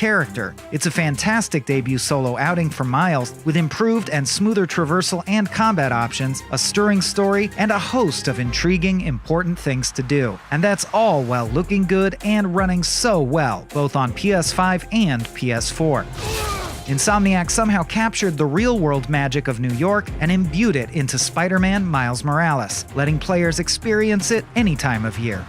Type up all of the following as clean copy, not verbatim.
character. It's a fantastic debut solo outing for Miles, with improved and smoother traversal and combat options, a stirring story, and a host of intriguing, important things to do. And that's all while looking good and running so well, both on PS5 and PS4. Insomniac somehow captured the real-world magic of New York and imbued it into Spider-Man Miles Morales, letting players experience it any time of year.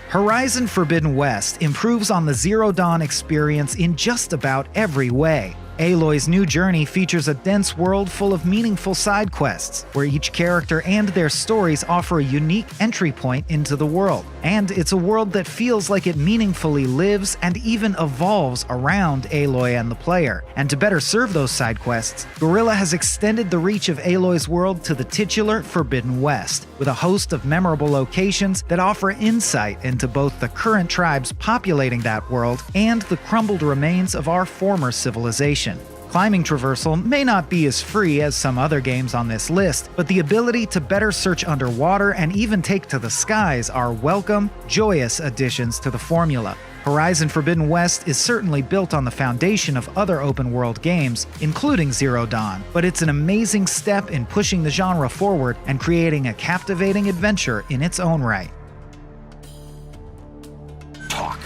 Horizon Forbidden West improves on the Zero Dawn experience in just about every way. Aloy's new journey features a dense world full of meaningful side quests, where each character and their stories offer a unique entry point into the world. And it's a world that feels like it meaningfully lives and even evolves around Aloy and the player. And to better serve those side quests, Guerrilla has extended the reach of Aloy's world to the titular Forbidden West, with a host of memorable locations that offer insight into both the current tribes populating that world and the crumbled remains of our former civilization. Climbing traversal may not be as free as some other games on this list, but the ability to better search underwater and even take to the skies are welcome, joyous additions to the formula. Horizon Forbidden West is certainly built on the foundation of other open-world games, including Zero Dawn, but it's an amazing step in pushing the genre forward and creating a captivating adventure in its own right.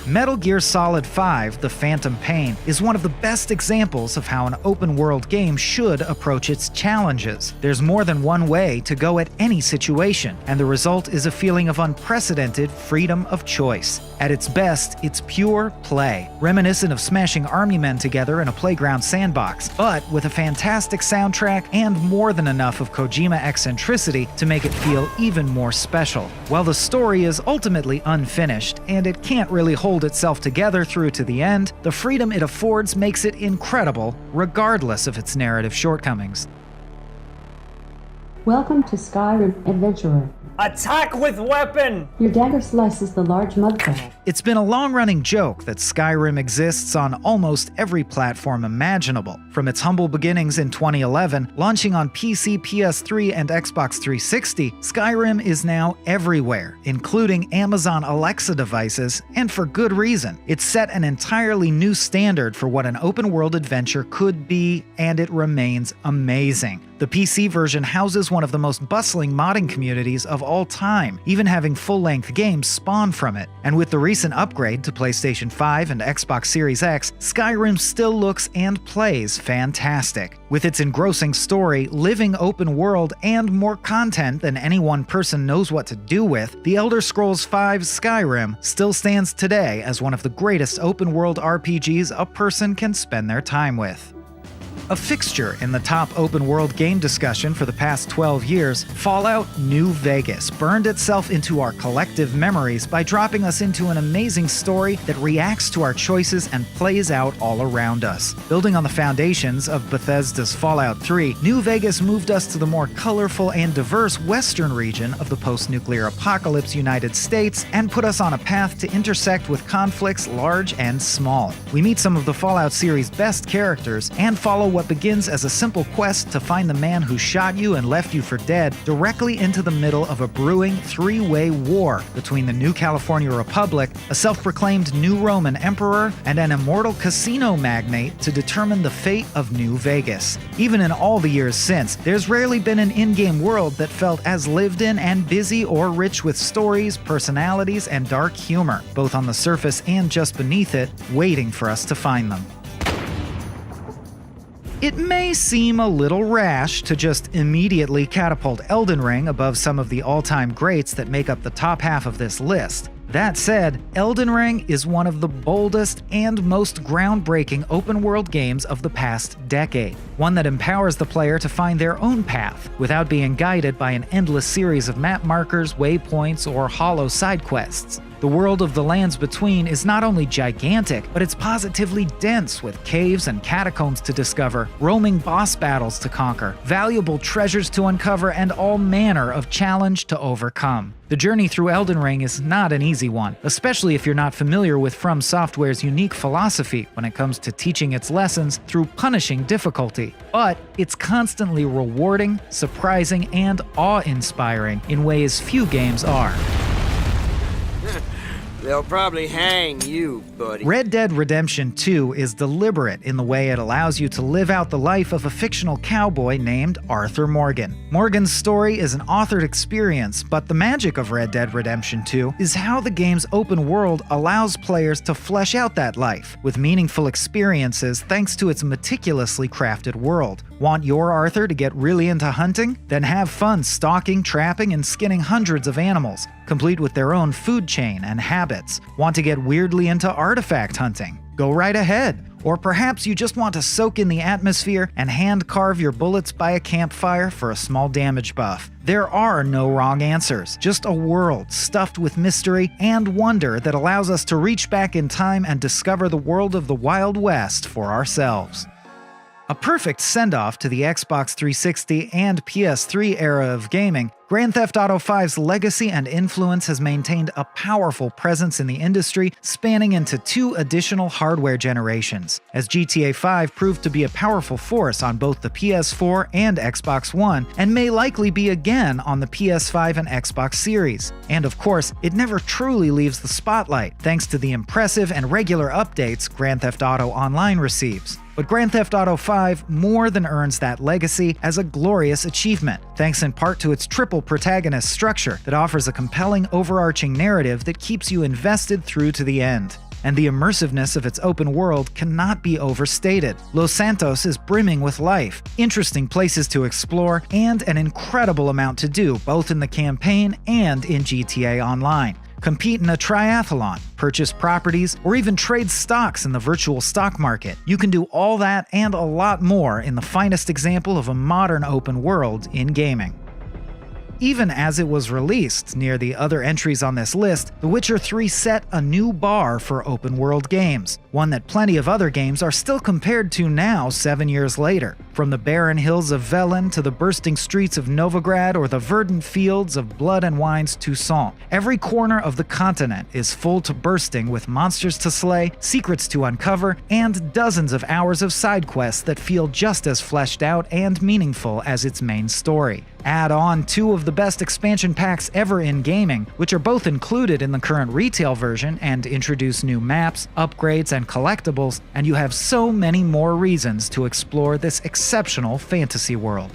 Metal Gear Solid 5: The Phantom Pain is one of the best examples of how an open-world game should approach its challenges. There's more than one way to go at any situation, and the result is a feeling of unprecedented freedom of choice. At its best, it's pure play, reminiscent of smashing army men together in a playground sandbox, but with a fantastic soundtrack and more than enough of Kojima eccentricity to make it feel even more special. While the story is ultimately unfinished, and it can't really hold itself together through to the end, the freedom it affords makes it incredible, regardless of its narrative shortcomings. Welcome to Skyrim, Adventurer. Attack with weapon! Your dagger slices the large mud crab. It's been a long-running joke that Skyrim exists on almost every platform imaginable. From its humble beginnings in 2011, launching on PC, PS3, and Xbox 360, Skyrim is now everywhere, including Amazon Alexa devices, and for good reason. It's set an entirely new standard for what an open-world adventure could be, and it remains amazing. The PC version houses one of the most bustling modding communities of all time, even having full-length games spawn from it. And with the recent upgrade to PlayStation 5 and Xbox Series X, Skyrim still looks and plays fantastic. With its engrossing story, living open world, and more content than any one person knows what to do with, The Elder Scrolls V Skyrim still stands today as one of the greatest open-world RPGs a person can spend their time with. A fixture in the top open-world game discussion for the past 12 years, Fallout New Vegas burned itself into our collective memories by dropping us into an amazing story that reacts to our choices and plays out all around us. Building on the foundations of Bethesda's Fallout 3, New Vegas moved us to the more colorful and diverse western region of the post-nuclear apocalypse United States and put us on a path to intersect with conflicts large and small. We meet some of the Fallout series' best characters and follow what begins as a simple quest to find the man who shot you and left you for dead directly into the middle of a brewing three-way war between the New California Republic, a self-proclaimed New Roman emperor, and an immortal casino magnate to determine the fate of New Vegas. Even in all the years since, there's rarely been an in-game world that felt as lived in and busy or rich with stories, personalities, and dark humor, both on the surface and just beneath it, waiting for us to find them. It may seem a little rash to just immediately catapult Elden Ring above some of the all-time greats that make up the top half of this list. That said, Elden Ring is one of the boldest and most groundbreaking open-world games of the past decade. One that empowers the player to find their own path, without being guided by an endless series of map markers, waypoints, or hollow side quests. The world of the Lands Between is not only gigantic, but it's positively dense with caves and catacombs to discover, roaming boss battles to conquer, valuable treasures to uncover, and all manner of challenge to overcome. The journey through Elden Ring is not an easy one, especially if you're not familiar with From Software's unique philosophy when it comes to teaching its lessons through punishing difficulty. But it's constantly rewarding, surprising, and awe-inspiring in ways few games are. They'll probably hang you, buddy. Red Dead Redemption 2 is deliberate in the way it allows you to live out the life of a fictional cowboy named Arthur Morgan. Morgan's story is an authored experience, but the magic of Red Dead Redemption 2 is how the game's open world allows players to flesh out that life with meaningful experiences thanks to its meticulously crafted world. Want your Arthur to get really into hunting? Then have fun stalking, trapping, and skinning hundreds of animals, complete with their own food chain and habits. Want to get weirdly into artifact hunting? Go right ahead. Or perhaps you just want to soak in the atmosphere and hand carve your bullets by a campfire for a small damage buff. There are no wrong answers, just a world stuffed with mystery and wonder that allows us to reach back in time and discover the world of the Wild West for ourselves. A perfect send-off to the Xbox 360 and PS3 era of gaming, Grand Theft Auto V's legacy and influence has maintained a powerful presence in the industry spanning into 2 additional hardware generations, as GTA 5 proved to be a powerful force on both the PS4 and Xbox One, and may likely be again on the PS5 and Xbox Series. And of course, it never truly leaves the spotlight, thanks to the impressive and regular updates Grand Theft Auto Online receives. But Grand Theft Auto 5 more than earns that legacy as a glorious achievement, thanks in part to its triple protagonist structure that offers a compelling overarching narrative that keeps you invested through to the end. And the immersiveness of its open world cannot be overstated. Los Santos is brimming with life, interesting places to explore, and an incredible amount to do both in the campaign and in GTA Online. Compete in a triathlon, purchase properties, or even trade stocks in the virtual stock market. You can do all that and a lot more in the finest example of a modern open world in gaming. Even as it was released near the other entries on this list, The Witcher 3 set a new bar for open-world games, one that plenty of other games are still compared to now 7 years later. From the barren hills of Velen to the bursting streets of Novigrad or the verdant fields of Blood and Wine's Toussaint, every corner of the continent is full to bursting with monsters to slay, secrets to uncover, and dozens of hours of side quests that feel just as fleshed out and meaningful as its main story. Add on 2 of the best expansion packs ever in gaming, which are both included in the current retail version, and introduce new maps, upgrades, and collectibles, and you have so many more reasons to explore this exceptional fantasy world.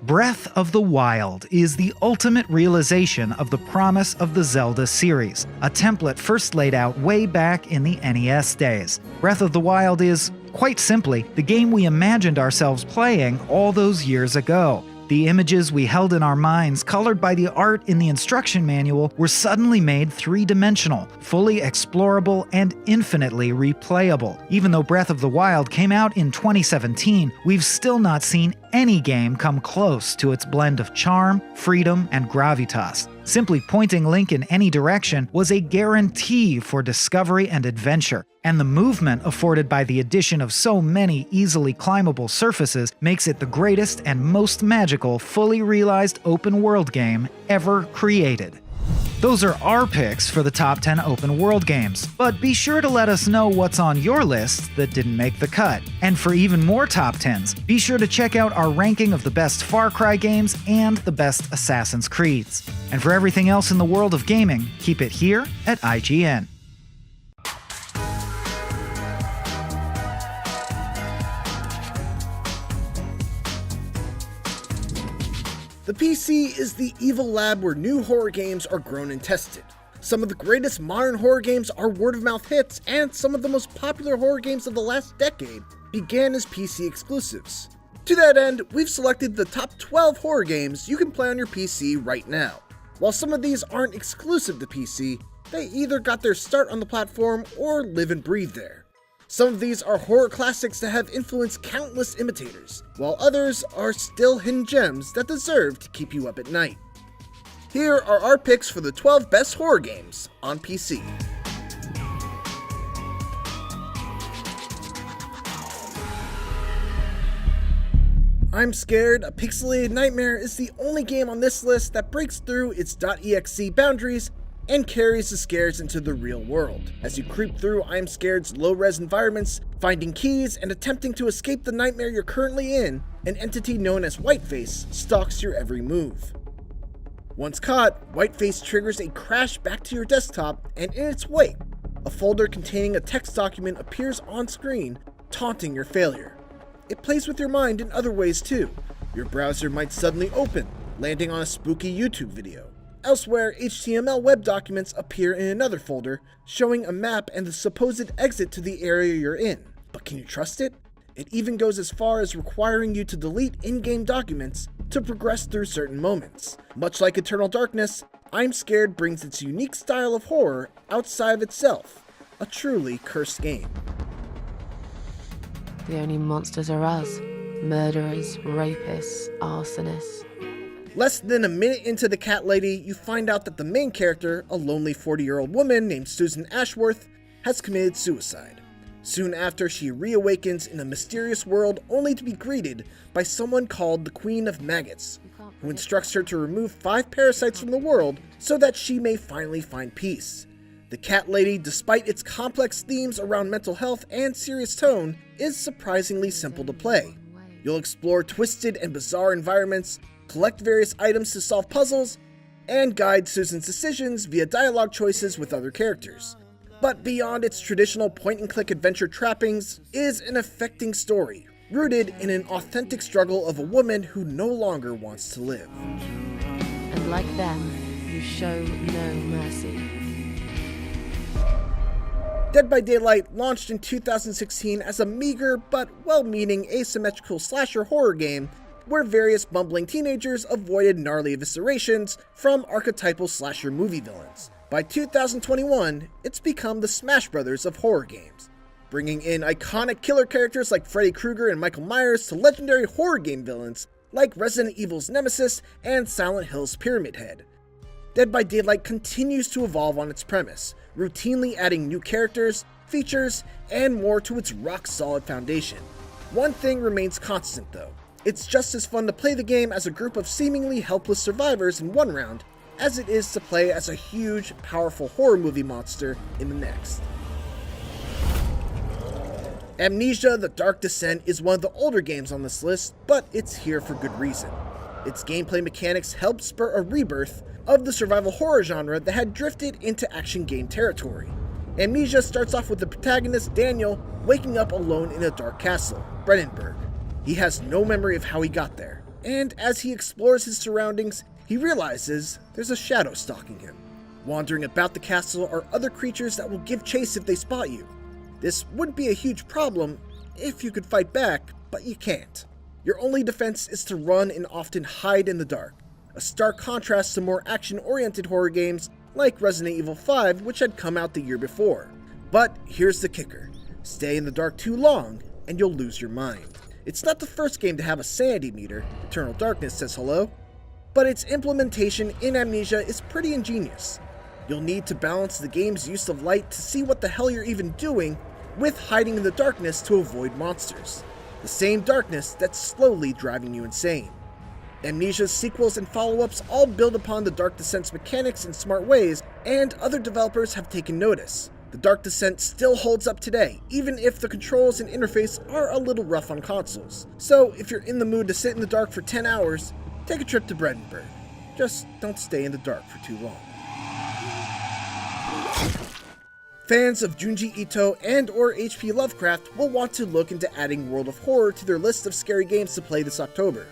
Breath of the Wild is the ultimate realization of the promise of the Zelda series, a template first laid out way back in the NES days. Breath of the Wild is, quite simply, the game we imagined ourselves playing all those years ago. The images we held in our minds, colored by the art in the instruction manual, were suddenly made 3-dimensional, fully explorable, and infinitely replayable. Even though Breath of the Wild came out in 2017, we've still not seen any game come close to its blend of charm, freedom, and gravitas. Simply pointing Link in any direction was a guarantee for discovery and adventure, and the movement afforded by the addition of so many easily climbable surfaces makes it the greatest and most magical fully realized open-world game ever created. Those are our picks for the top 10 open world games, but be sure to let us know what's on your list that didn't make the cut. And for even more top 10s, be sure to check out our ranking of the best Far Cry games and the best Assassin's Creeds. And for everything else in the world of gaming, keep it here at IGN. The PC is the evil lab where new horror games are grown and tested. Some of the greatest modern horror games are word-of-mouth hits, and some of the most popular horror games of the last decade began as PC exclusives. To that end, we've selected the top 12 horror games you can play on your PC right now. While some of these aren't exclusive to PC, they either got their start on the platform or live and breathe there. Some of these are horror classics that have influenced countless imitators, while others are still hidden gems that deserve to keep you up at night. Here are our picks for the 12 best horror games on PC. I'm Scared, a pixelated nightmare is the only game on this list that breaks through its .exe boundaries and carries the scares into the real world. As you creep through I'm Scared's low-res environments, finding keys and attempting to escape the nightmare you're currently in, an entity known as Whiteface stalks your every move. Once caught, Whiteface triggers a crash back to your desktop, and in its wake, a folder containing a text document appears on screen, taunting your failure. It plays with your mind in other ways too. Your browser might suddenly open, landing on a spooky YouTube video. Elsewhere, HTML web documents appear in another folder, showing a map and the supposed exit to the area you're in. But can you trust it? It even goes as far as requiring you to delete in-game documents to progress through certain moments. Much like Eternal Darkness, I'm Scared brings its unique style of horror outside of itself, a truly cursed game. The only monsters are us. Murderers, rapists, arsonists. Less than a minute into The Cat Lady, you find out that the main character, a lonely 40-year-old woman named Susan Ashworth, has committed suicide. Soon after, she reawakens in a mysterious world only to be greeted by someone called the Queen of Maggots, who instructs her to remove 5 parasites from the world so that she may finally find peace. The Cat Lady, despite its complex themes around mental health and serious tone, is surprisingly simple to play. You'll explore twisted and bizarre environments, collect various items to solve puzzles, and guide Susan's decisions via dialogue choices with other characters. But beyond its traditional point-and-click adventure trappings is an affecting story, rooted in an authentic struggle of a woman who no longer wants to live. And like them, you show no mercy. Dead by Daylight launched in 2016 as a meager but well-meaning asymmetrical slasher horror game where various bumbling teenagers avoided gnarly eviscerations from archetypal slasher movie villains. By 2021, it's become the Smash Brothers of horror games, bringing in iconic killer characters like Freddy Krueger and Michael Myers to legendary horror game villains like Resident Evil's Nemesis and Silent Hill's Pyramid Head. Dead by Daylight continues to evolve on its premise, routinely adding new characters, features, and more to its rock-solid foundation. One thing remains constant though. It's just as fun to play the game as a group of seemingly helpless survivors in one round as it is to play as a huge, powerful horror movie monster in the next. Amnesia: The Dark Descent is one of the older games on this list, but it's here for good reason. Its gameplay mechanics helped spur a rebirth of the survival horror genre that had drifted into action game territory. Amnesia starts off with the protagonist, Daniel, waking up alone in a dark castle, Brennenburg. He has no memory of how he got there, and as he explores his surroundings, he realizes there's a shadow stalking him. Wandering about the castle are other creatures that will give chase if they spot you. This wouldn't be a huge problem if you could fight back, but you can't. Your only defense is to run and often hide in the dark, a stark contrast to more action-oriented horror games like Resident Evil 5, which had come out the year before. But here's the kicker. Stay in the dark too long, and you'll lose your mind. It's not the first game to have a sanity meter, Eternal Darkness says hello, but its implementation in Amnesia is pretty ingenious. You'll need to balance the game's use of light to see what the hell you're even doing, with hiding in the darkness to avoid monsters. The same darkness that's slowly driving you insane. Amnesia's sequels and follow-ups all build upon the Dark Descent's mechanics in smart ways, and other developers have taken notice. The Dark Descent still holds up today, even if the controls and interface are a little rough on consoles. So if you're in the mood to sit in the dark for 10 hours, take a trip to Brennenburg. Just don't stay in the dark for too long. Fans of Junji Ito and or H.P. Lovecraft will want to look into adding World of Horror to their list of scary games to play this October.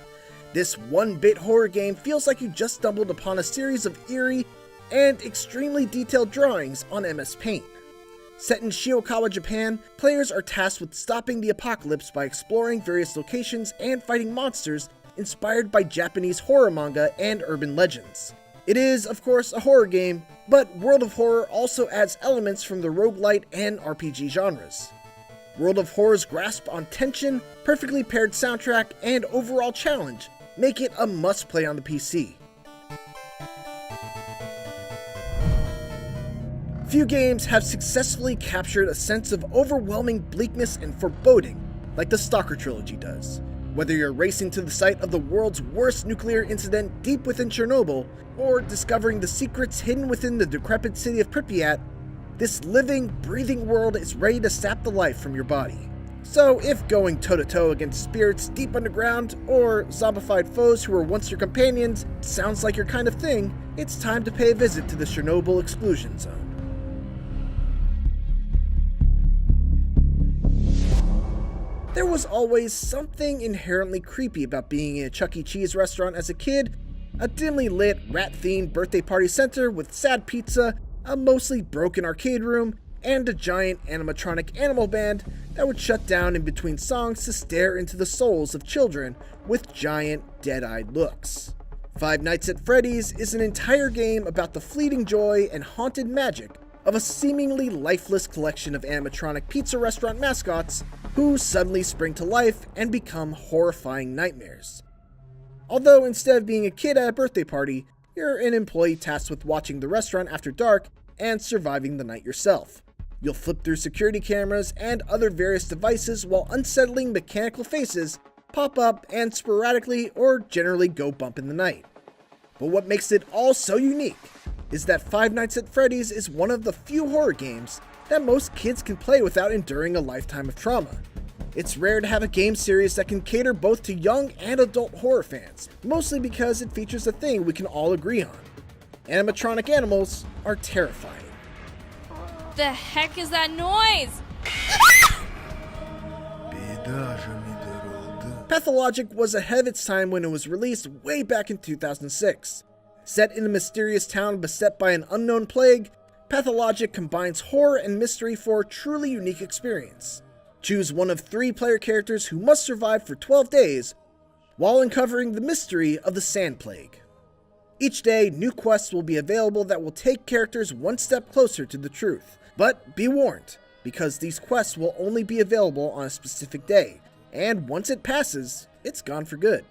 This 1-bit horror game feels like you just stumbled upon a series of eerie and extremely detailed drawings on MS Paint. Set in Shiokawa, Japan, players are tasked with stopping the apocalypse by exploring various locations and fighting monsters inspired by Japanese horror manga and urban legends. It is, of course, a horror game, but World of Horror also adds elements from the roguelite and RPG genres. World of Horror's grasp on tension, perfectly paired soundtrack, and overall challenge make it a must-play on the PC. Few games have successfully captured a sense of overwhelming bleakness and foreboding like the Stalker trilogy does. Whether you're racing to the site of the world's worst nuclear incident deep within Chernobyl, or discovering the secrets hidden within the decrepit city of Pripyat, this living, breathing world is ready to sap the life from your body. So if going toe-to-toe against spirits deep underground, or zombified foes who were once your companions, sounds like your kind of thing, it's time to pay a visit to the Chernobyl exclusion zone. There was always something inherently creepy about being in a Chuck E. Cheese restaurant as a kid, a dimly lit, rat-themed birthday party center with sad pizza, a mostly broken arcade room, and a giant animatronic animal band that would shut down in between songs to stare into the souls of children with giant, dead-eyed looks. Five Nights at Freddy's is an entire game about the fleeting joy and haunted magic of a seemingly lifeless collection of animatronic pizza restaurant mascots who suddenly spring to life and become horrifying nightmares. Although instead of being a kid at a birthday party, you're an employee tasked with watching the restaurant after dark and surviving the night yourself. You'll flip through security cameras and other various devices while unsettling mechanical faces pop up and sporadically or generally go bump in the night. But what makes it all so unique is that Five Nights at Freddy's is one of the few horror games that most kids can play without enduring a lifetime of trauma. It's rare to have a game series that can cater both to young and adult horror fans, mostly because it features a thing we can all agree on. Animatronic animals are terrifying. The heck is that noise? Pathologic was ahead of its time when it was released way back in 2006. Set in a mysterious town beset by an unknown plague, Pathologic combines horror and mystery for a truly unique experience. Choose one of 3 player characters who must survive for 12 days while uncovering the mystery of the Sand Plague. Each day, new quests will be available that will take characters one step closer to the truth. But be warned, because these quests will only be available on a specific day, and once it passes, it's gone for good.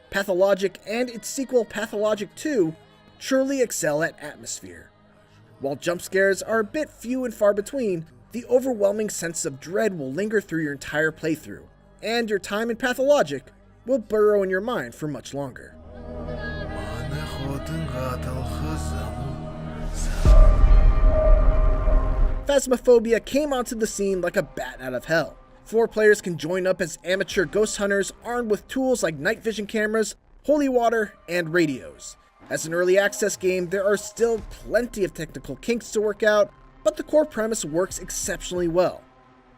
Pathologic and its sequel Pathologic 2 truly excel at atmosphere. While jump scares are a bit few and far between, the overwhelming sense of dread will linger through your entire playthrough, and your time in Pathologic will burrow in your mind for much longer. Phasmaphobia came onto the scene like a bat out of hell. 4 players can join up as amateur ghost hunters armed with tools like night vision cameras, holy water, and radios. As an early access game, there are still plenty of technical kinks to work out, but the core premise works exceptionally well.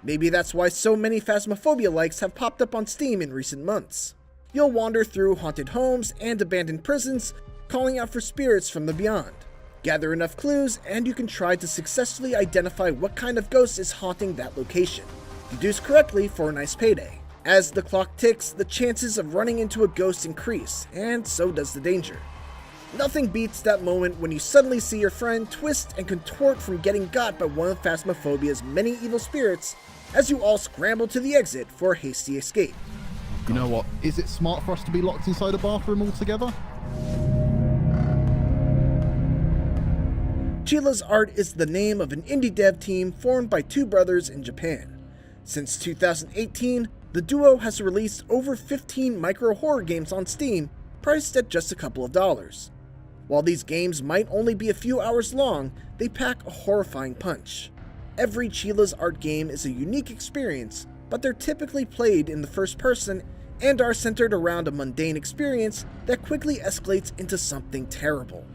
Maybe that's why so many Phasmaphobia likes have popped up on Steam in recent months. You'll wander through haunted homes and abandoned prisons, calling out for spirits from the beyond. Gather enough clues, and you can try to successfully identify what kind of ghost is haunting that location. Deduce correctly for a nice payday. As the clock ticks, the chances of running into a ghost increase, and so does the danger. Nothing beats that moment when you suddenly see your friend twist and contort from getting got by one of Phasmaphobia's many evil spirits as you all scramble to the exit for a hasty escape. You know what? Is it smart for us to be locked inside a bathroom altogether? Chilla's Art is the name of an indie dev team formed by 2 brothers in Japan. Since 2018, the duo has released over 15 micro-horror games on Steam, priced at just a couple of dollars. While these games might only be a few hours long, they pack a horrifying punch. Every Chilla's Art game is a unique experience, but they're typically played in the first person and are centered around a mundane experience that quickly escalates into something terrible.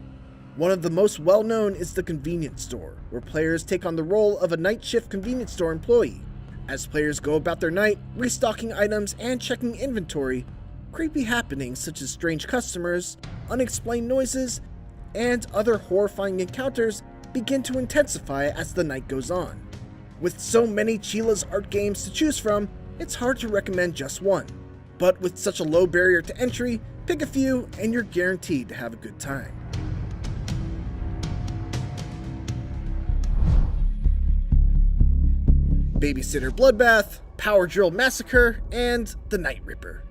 One of the most well-known is the convenience store, where players take on the role of a night shift convenience store employee. As players go about their night, restocking items and checking inventory, creepy happenings such as strange customers, unexplained noises, and other horrifying encounters begin to intensify as the night goes on. With so many Chilla's Art games to choose from, it's hard to recommend just one. But with such a low barrier to entry, pick a few and you're guaranteed to have a good time. Babysitter Bloodbath, Power Drill Massacre, and The Night Ripper.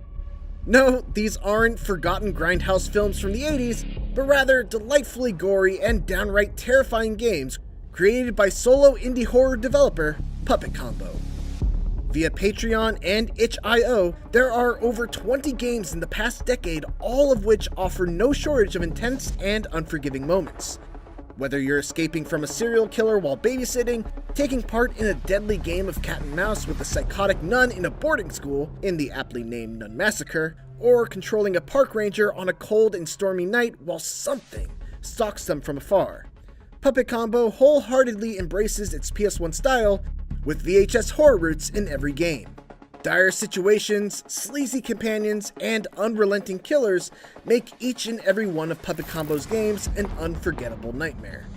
No, these aren't forgotten grindhouse films from the 80s, but rather delightfully gory and downright terrifying games created by solo indie horror developer Puppet Combo. Via Patreon and itch.io, there are over 20 games in the past decade, all of which offer no shortage of intense and unforgiving moments. Whether you're escaping from a serial killer while babysitting, taking part in a deadly game of cat and mouse with a psychotic nun in a boarding school in the aptly named Nun Massacre, or controlling a park ranger on a cold and stormy night while something stalks them from afar, Puppet Combo wholeheartedly embraces its PS1 style with VHS horror roots in every game. Dire situations, sleazy companions, and unrelenting killers make each and every one of Puppet Combo's games an unforgettable nightmare.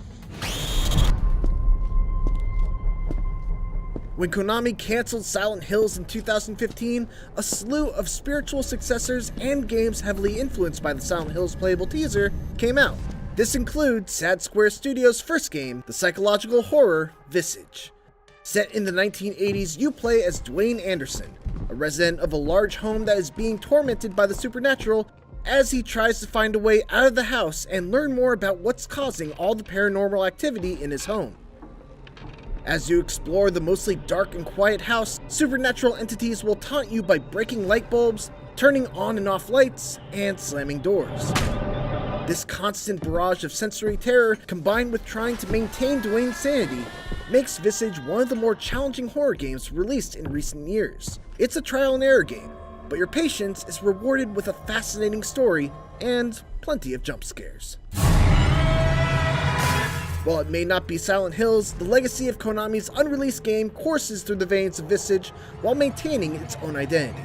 When Konami canceled Silent Hills in 2015, a slew of spiritual successors and games heavily influenced by the Silent Hills playable teaser came out. This includes Sad Square Studios' first game, the psychological horror Visage. Set in the 1980s, you play as Dwayne Anderson, a resident of a large home that is being tormented by the supernatural as he tries to find a way out of the house and learn more about what's causing all the paranormal activity in his home. As you explore the mostly dark and quiet house, supernatural entities will taunt you by breaking light bulbs, turning on and off lights, and slamming doors. This constant barrage of sensory terror, combined with trying to maintain Dwayne's sanity, makes Visage one of the more challenging horror games released in recent years. It's a trial and error game, but your patience is rewarded with a fascinating story and plenty of jump scares. While it may not be Silent Hills, the legacy of Konami's unreleased game courses through the veins of Visage while maintaining its own identity.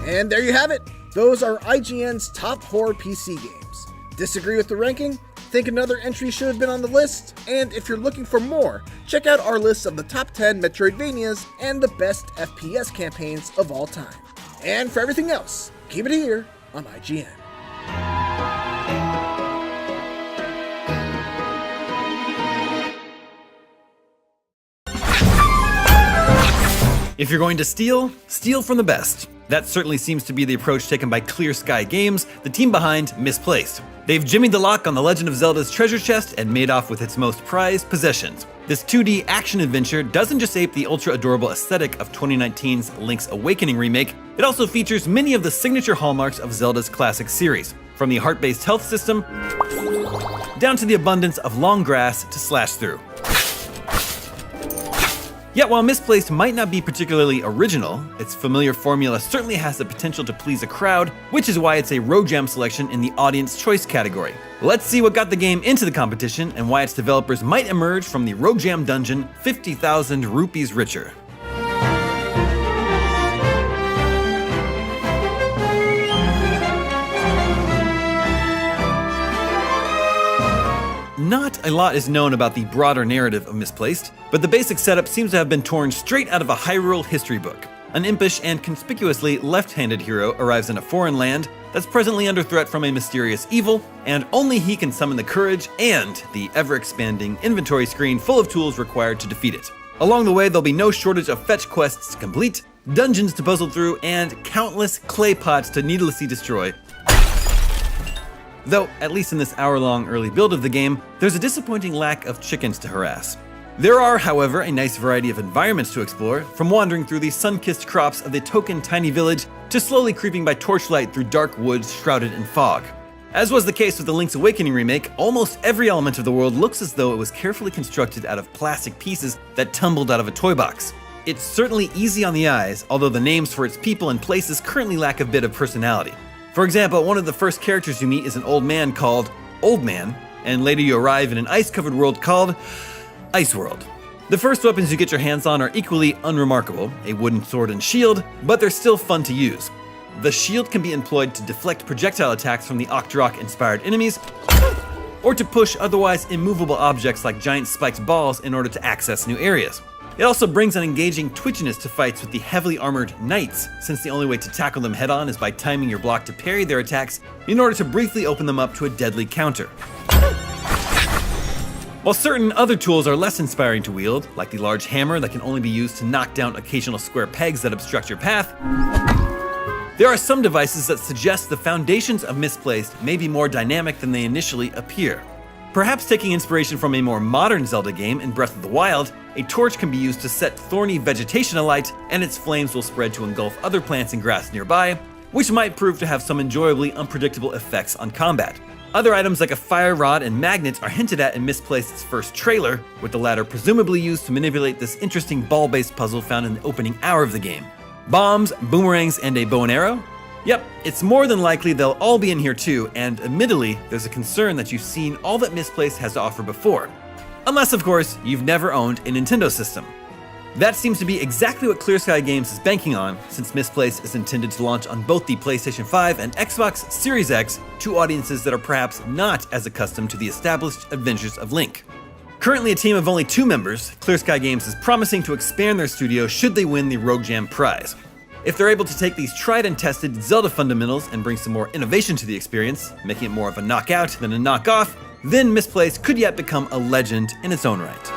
And there you have it! Those are IGN's top horror PC games. Disagree with the ranking? Think another entry should have been on the list? And if you're looking for more, check out our list of the top 10 metroidvanias and the best FPS campaigns of all time. And for everything else, keep it here on IGN. If you're going to steal, steal from the best. That certainly seems to be the approach taken by Clear Sky Games, the team behind Misplaced. They've jimmied the lock on The Legend of Zelda's treasure chest and made off with its most prized possessions. This 2D action-adventure doesn't just ape the ultra-adorable aesthetic of 2019's Link's Awakening remake, it also features many of the signature hallmarks of Zelda's classic series, from the heart-based health system down to the abundance of long grass to slash through. Yet while Misplaced might not be particularly original, its familiar formula certainly has the potential to please a crowd, which is why it's a Road Jam selection in the Audience Choice category. Let's see what got the game into the competition and why its developers might emerge from the Road Jam dungeon 50,000 rupees richer. Not a lot is known about the broader narrative of Misplaced, but the basic setup seems to have been torn straight out of a Hyrule history book. An impish and conspicuously left-handed hero arrives in a foreign land that's presently under threat from a mysterious evil, and only he can summon the courage and the ever-expanding inventory screen full of tools required to defeat it. Along the way, there'll be no shortage of fetch quests to complete, dungeons to puzzle through, and countless clay pots to needlessly destroy. Though, at least in this hour-long early build of the game, there's a disappointing lack of chickens to harass. There are, however, a nice variety of environments to explore, from wandering through the sun-kissed crops of the Token tiny village to slowly creeping by torchlight through dark woods shrouded in fog. As was the case with the Link's Awakening remake, almost every element of the world looks as though it was carefully constructed out of plastic pieces that tumbled out of a toy box. It's certainly easy on the eyes, although the names for its people and places currently lack a bit of personality. For example, one of the first characters you meet is an old man called Old Man, and later you arrive in an ice-covered world called Ice World. The first weapons you get your hands on are equally unremarkable, a wooden sword and shield, but they're still fun to use. The shield can be employed to deflect projectile attacks from the Octorok-inspired enemies, or to push otherwise immovable objects like giant spiked balls in order to access new areas. It also brings an engaging twitchiness to fights with the heavily armored knights, since the only way to tackle them head-on is by timing your block to parry their attacks in order to briefly open them up to a deadly counter. While certain other tools are less inspiring to wield, like the large hammer that can only be used to knock down occasional square pegs that obstruct your path, there are some devices that suggest the foundations of Misplaced may be more dynamic than they initially appear. Perhaps taking inspiration from a more modern Zelda game in Breath of the Wild, a torch can be used to set thorny vegetation alight, and its flames will spread to engulf other plants and grass nearby, which might prove to have some enjoyably unpredictable effects on combat. Other items like a fire rod and magnet are hinted at in Misplaced's first trailer, with the latter presumably used to manipulate this interesting ball-based puzzle found in the opening hour of the game. Bombs, boomerangs, and a bow and arrow? Yep, it's more than likely they'll all be in here too, and admittedly, there's a concern that you've seen all that Misplaced has to offer before. Unless, of course, you've never owned a Nintendo system. That seems to be exactly what Clear Sky Games is banking on, since Misplaced is intended to launch on both the PlayStation 5 and Xbox Series X to audiences that are perhaps not as accustomed to the established adventures of Link. Currently a team of only 2 members, Clear Sky Games is promising to expand their studio should they win the Rogue Jam prize. If they're able to take these tried and tested Zelda fundamentals and bring some more innovation to the experience, making it more of a knockout than a knockoff, then Misplaced could yet become a legend in its own right.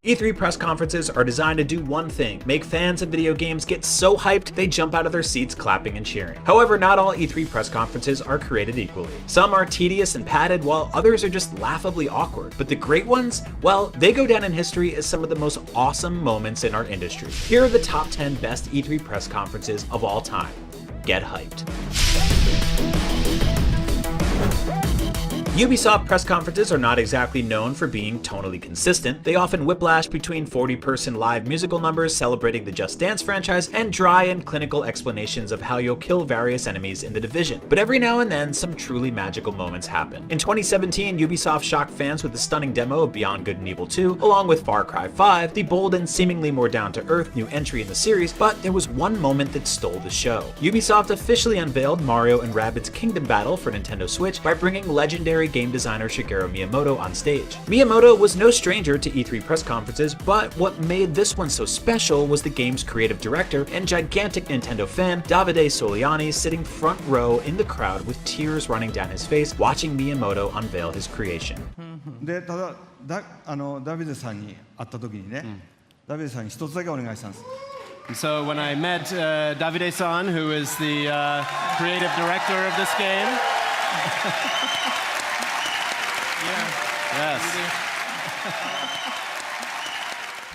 E3 press conferences are designed to do one thing: make fans of video games get so hyped they jump out of their seats clapping and cheering. However, not all E3 press conferences are created equally. Some are tedious and padded, while others are just laughably awkward. But the great ones, well, they go down in history as some of the most awesome moments in our industry. Here are the top 10 best E3 press conferences of all time. Get hyped. Ubisoft press conferences are not exactly known for being tonally consistent. They often whiplash between 40-person live musical numbers celebrating the Just Dance franchise and dry and clinical explanations of how you'll kill various enemies in The Division. But every now and then, some truly magical moments happen. In 2017, Ubisoft shocked fans with a stunning demo of Beyond Good and Evil 2, along with Far Cry 5, the bold and seemingly more down-to-earth new entry in the series, but there was one moment that stole the show. Ubisoft officially unveiled Mario and Rabbids Kingdom Battle for Nintendo Switch by bringing legendary game designer Shigeru Miyamoto on stage. Miyamoto was no stranger to E3 press conferences, but what made this one so special was the game's creative director and gigantic Nintendo fan, Davide Soliani, sitting front row in the crowd with tears running down his face, watching Miyamoto unveil his creation. で、ただ、ダビデさんに会った時にね、ダビデさんに一つだけお願いしたんです。 So when I met Davide-san, who is the creative director of this game, yes.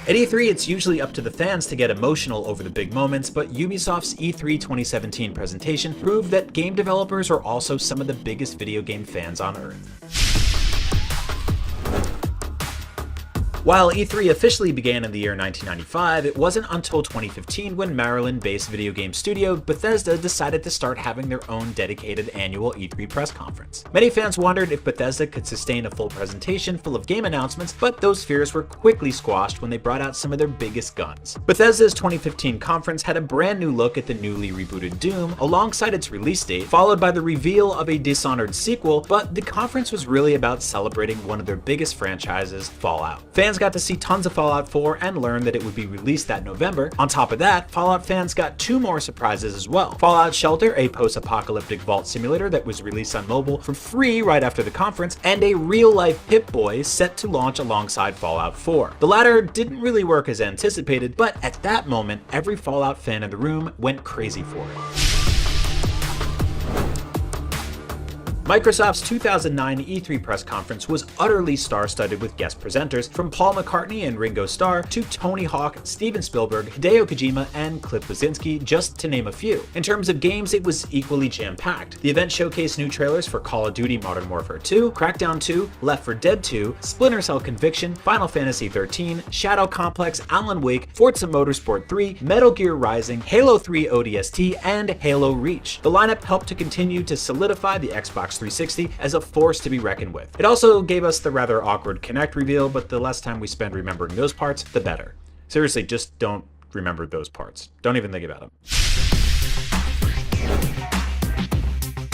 At E3, it's usually up to the fans to get emotional over the big moments, but Ubisoft's E3 2017 presentation proved that game developers are also some of the biggest video game fans on Earth. While E3 officially began in the year 1995, it wasn't until 2015 when Maryland-based video game studio Bethesda decided to start having their own dedicated annual E3 press conference. Many fans wondered if Bethesda could sustain a full presentation full of game announcements, but those fears were quickly squashed when they brought out some of their biggest guns. Bethesda's 2015 conference had a brand new look at the newly rebooted Doom alongside its release date, followed by the reveal of a Dishonored sequel, but the conference was really about celebrating one of their biggest franchises, Fallout. Fans got to see tons of Fallout 4 and learn that it would be released that November. On top of that, Fallout fans got 2 more surprises as well. Fallout Shelter, a post-apocalyptic vault simulator that was released on mobile for free right after the conference, and a real-life Pip-Boy set to launch alongside Fallout 4. The latter didn't really work as anticipated, but at that moment, every Fallout fan in the room went crazy for it. Microsoft's 2009 E3 press conference was utterly star-studded with guest presenters from Paul McCartney and Ringo Starr to Tony Hawk, Steven Spielberg, Hideo Kojima, and Cliff Bleszinski, just to name a few. In terms of games, it was equally jam-packed. The event showcased new trailers for Call of Duty Modern Warfare 2, Crackdown 2, Left 4 Dead 2, Splinter Cell Conviction, Final Fantasy 13, Shadow Complex, Alan Wake, Forza Motorsport 3, Metal Gear Rising, Halo 3 ODST, and Halo Reach. The lineup helped to continue to solidify the Xbox 360 as a force to be reckoned with. It also gave us the rather awkward Kinect reveal, but the less time we spend remembering those parts, the better. Seriously, just don't remember those parts. Don't even think about them.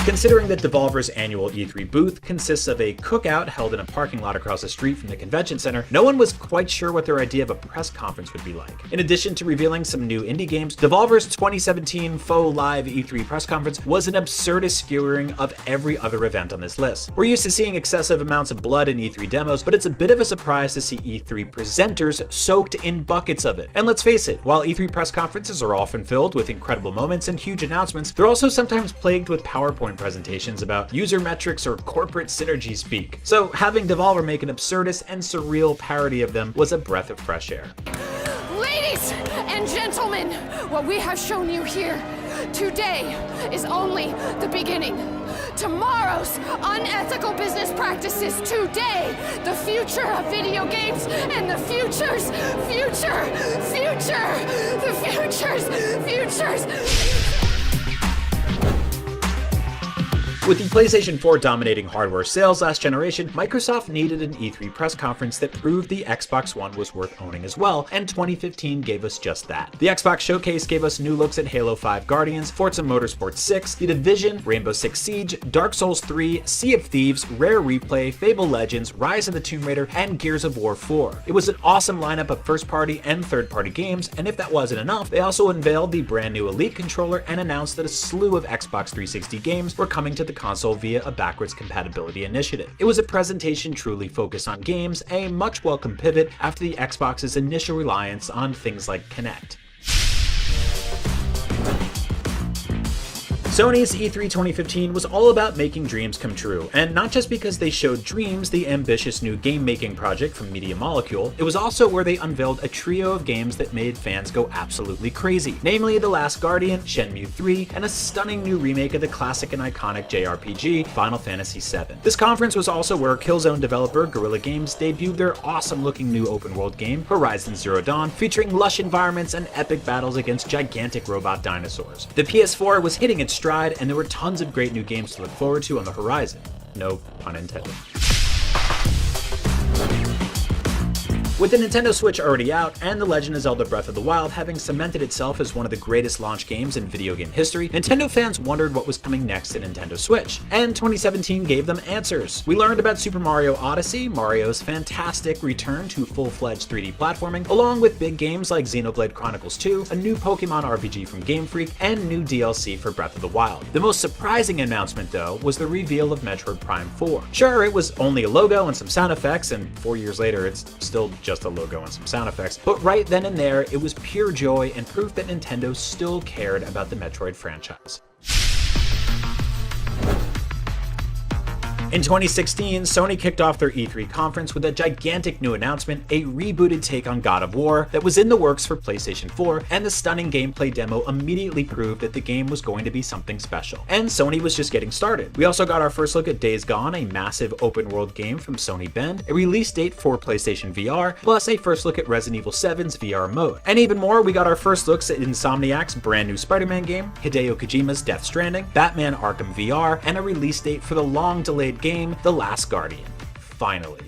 Considering that Devolver's annual E3 booth consists of a cookout held in a parking lot across the street from the convention center, no one was quite sure what their idea of a press conference would be like. In addition to revealing some new indie games, Devolver's 2017 faux live E3 press conference was an absurdist skewering of every other event on this list. We're used to seeing excessive amounts of blood in E3 demos, but it's a bit of a surprise to see E3 presenters soaked in buckets of it. And let's face it, while E3 press conferences are often filled with incredible moments and huge announcements, they're also sometimes plagued with PowerPoint presentations about user metrics or corporate synergy speak. So having Devolver make an absurdist and surreal parody of them was a breath of fresh air. Ladies and gentlemen, what we have shown you here today is only the beginning. Tomorrow's unethical business practices today, the future of video games, and the futures. With the PlayStation 4 dominating hardware sales last generation, Microsoft needed an E3 press conference that proved the Xbox One was worth owning as well, and 2015 gave us just that. The Xbox Showcase gave us new looks at Halo 5 Guardians, Forza Motorsport 6, The Division, Rainbow Six Siege, Dark Souls 3, Sea of Thieves, Rare Replay, Fable Legends, Rise of the Tomb Raider, and Gears of War 4. It was an awesome lineup of first-party and third-party games, and if that wasn't enough, they also unveiled the brand new Elite controller and announced that a slew of Xbox 360 games were coming to the console via a backwards compatibility initiative. It was a presentation truly focused on games, a much welcome pivot after the Xbox's initial reliance on things like Kinect. Sony's E3 2015 was all about making dreams come true, and not just because they showed Dreams, the ambitious new game-making project from Media Molecule, it was also where they unveiled a trio of games that made fans go absolutely crazy, namely The Last Guardian, Shenmue 3, and a stunning new remake of the classic and iconic JRPG, Final Fantasy VII. This conference was also where Killzone developer Guerrilla Games debuted their awesome-looking new open-world game, Horizon Zero Dawn, featuring lush environments and epic battles against gigantic robot dinosaurs. The PS4 was hitting its stride, and there were tons of great new games to look forward to on the horizon. No pun intended. With the Nintendo Switch already out, and The Legend of Zelda Breath of the Wild having cemented itself as one of the greatest launch games in video game history, Nintendo fans wondered what was coming next to Nintendo Switch, and 2017 gave them answers. We learned about Super Mario Odyssey, Mario's fantastic return to full-fledged 3D platforming, along with big games like Xenoblade Chronicles 2, a new Pokemon RPG from Game Freak, and new DLC for Breath of the Wild. The most surprising announcement, though, was the reveal of Metroid Prime 4. Sure, it was only a logo and some sound effects, and 4 years later it's still just a logo and some sound effects, but right then and there, it was pure joy and proof that Nintendo still cared about the Metroid franchise. In 2016, Sony kicked off their E3 conference with a gigantic new announcement, a rebooted take on God of War that was in the works for PlayStation 4, and the stunning gameplay demo immediately proved that the game was going to be something special. And Sony was just getting started. We also got our first look at Days Gone, a massive open-world game from Sony Bend, a release date for PlayStation VR, plus a first look at Resident Evil 7's VR mode. And even more, we got our first looks at Insomniac's brand new Spider-Man game, Hideo Kojima's Death Stranding, Batman Arkham VR, and a release date for the long-delayed game, The Last Guardian. Finally.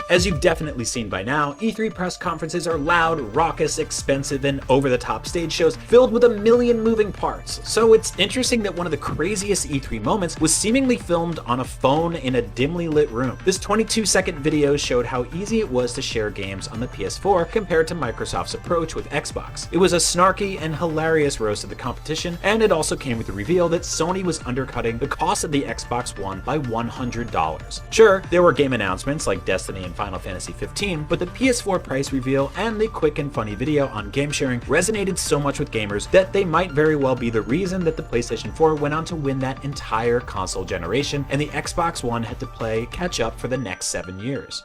As you've definitely seen by now, E3 press conferences are loud, raucous, expensive, and over-the-top stage shows filled with a million moving parts. So it's interesting that one of the craziest E3 moments was seemingly filmed on a phone in a dimly lit room. This 22-second video showed how easy it was to share games on the PS4 compared to Microsoft's approach with Xbox. It was a snarky and hilarious roast of the competition, and it also came with the reveal that Sony was undercutting the cost of the Xbox One by $100. Sure, there were game announcements like Destiny and and Final Fantasy 15, but the PS4 price reveal and the quick and funny video on game sharing resonated so much with gamers that they might very well be the reason that the PlayStation 4 went on to win that entire console generation, and the Xbox One had to play catch up for the next 7 years.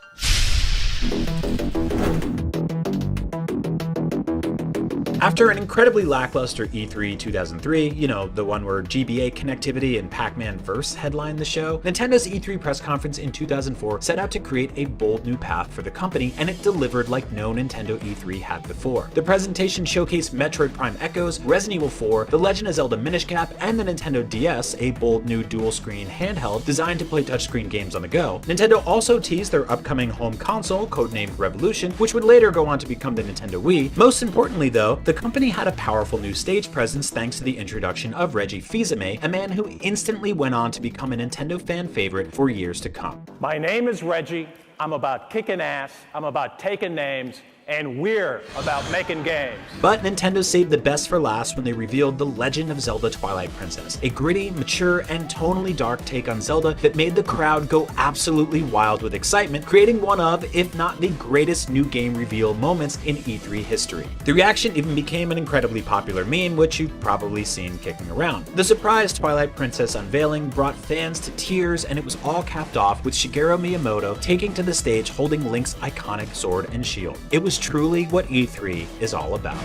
After an incredibly lackluster E3 2003, you know, the one where GBA connectivity and Pac-Man Verse headlined the show, Nintendo's E3 press conference in 2004 set out to create a bold new path for the company, and it delivered like no Nintendo E3 had before. The presentation showcased Metroid Prime Echoes, Resident Evil 4, The Legend of Zelda Minish Cap, and the Nintendo DS, a bold new dual-screen handheld designed to play touchscreen games on the go. Nintendo also teased their upcoming home console, codenamed Revolution, which would later go on to become the Nintendo Wii. Most importantly though, the company had a powerful new stage presence thanks to the introduction of Reggie Fils-Aimé, a man who instantly went on to become a Nintendo fan favorite for years to come. My name is Reggie. I'm about kicking ass. I'm about taking names. And we're about making games. But Nintendo saved the best for last when they revealed The Legend of Zelda Twilight Princess, a gritty, mature, and tonally dark take on Zelda that made the crowd go absolutely wild with excitement, creating one of, if not the greatest new game reveal moments in E3 history. The reaction even became an incredibly popular meme, which you've probably seen kicking around. The surprise Twilight Princess unveiling brought fans to tears, and it was all capped off with Shigeru Miyamoto taking to the stage holding Link's iconic sword and shield. It was truly what E3 is all about.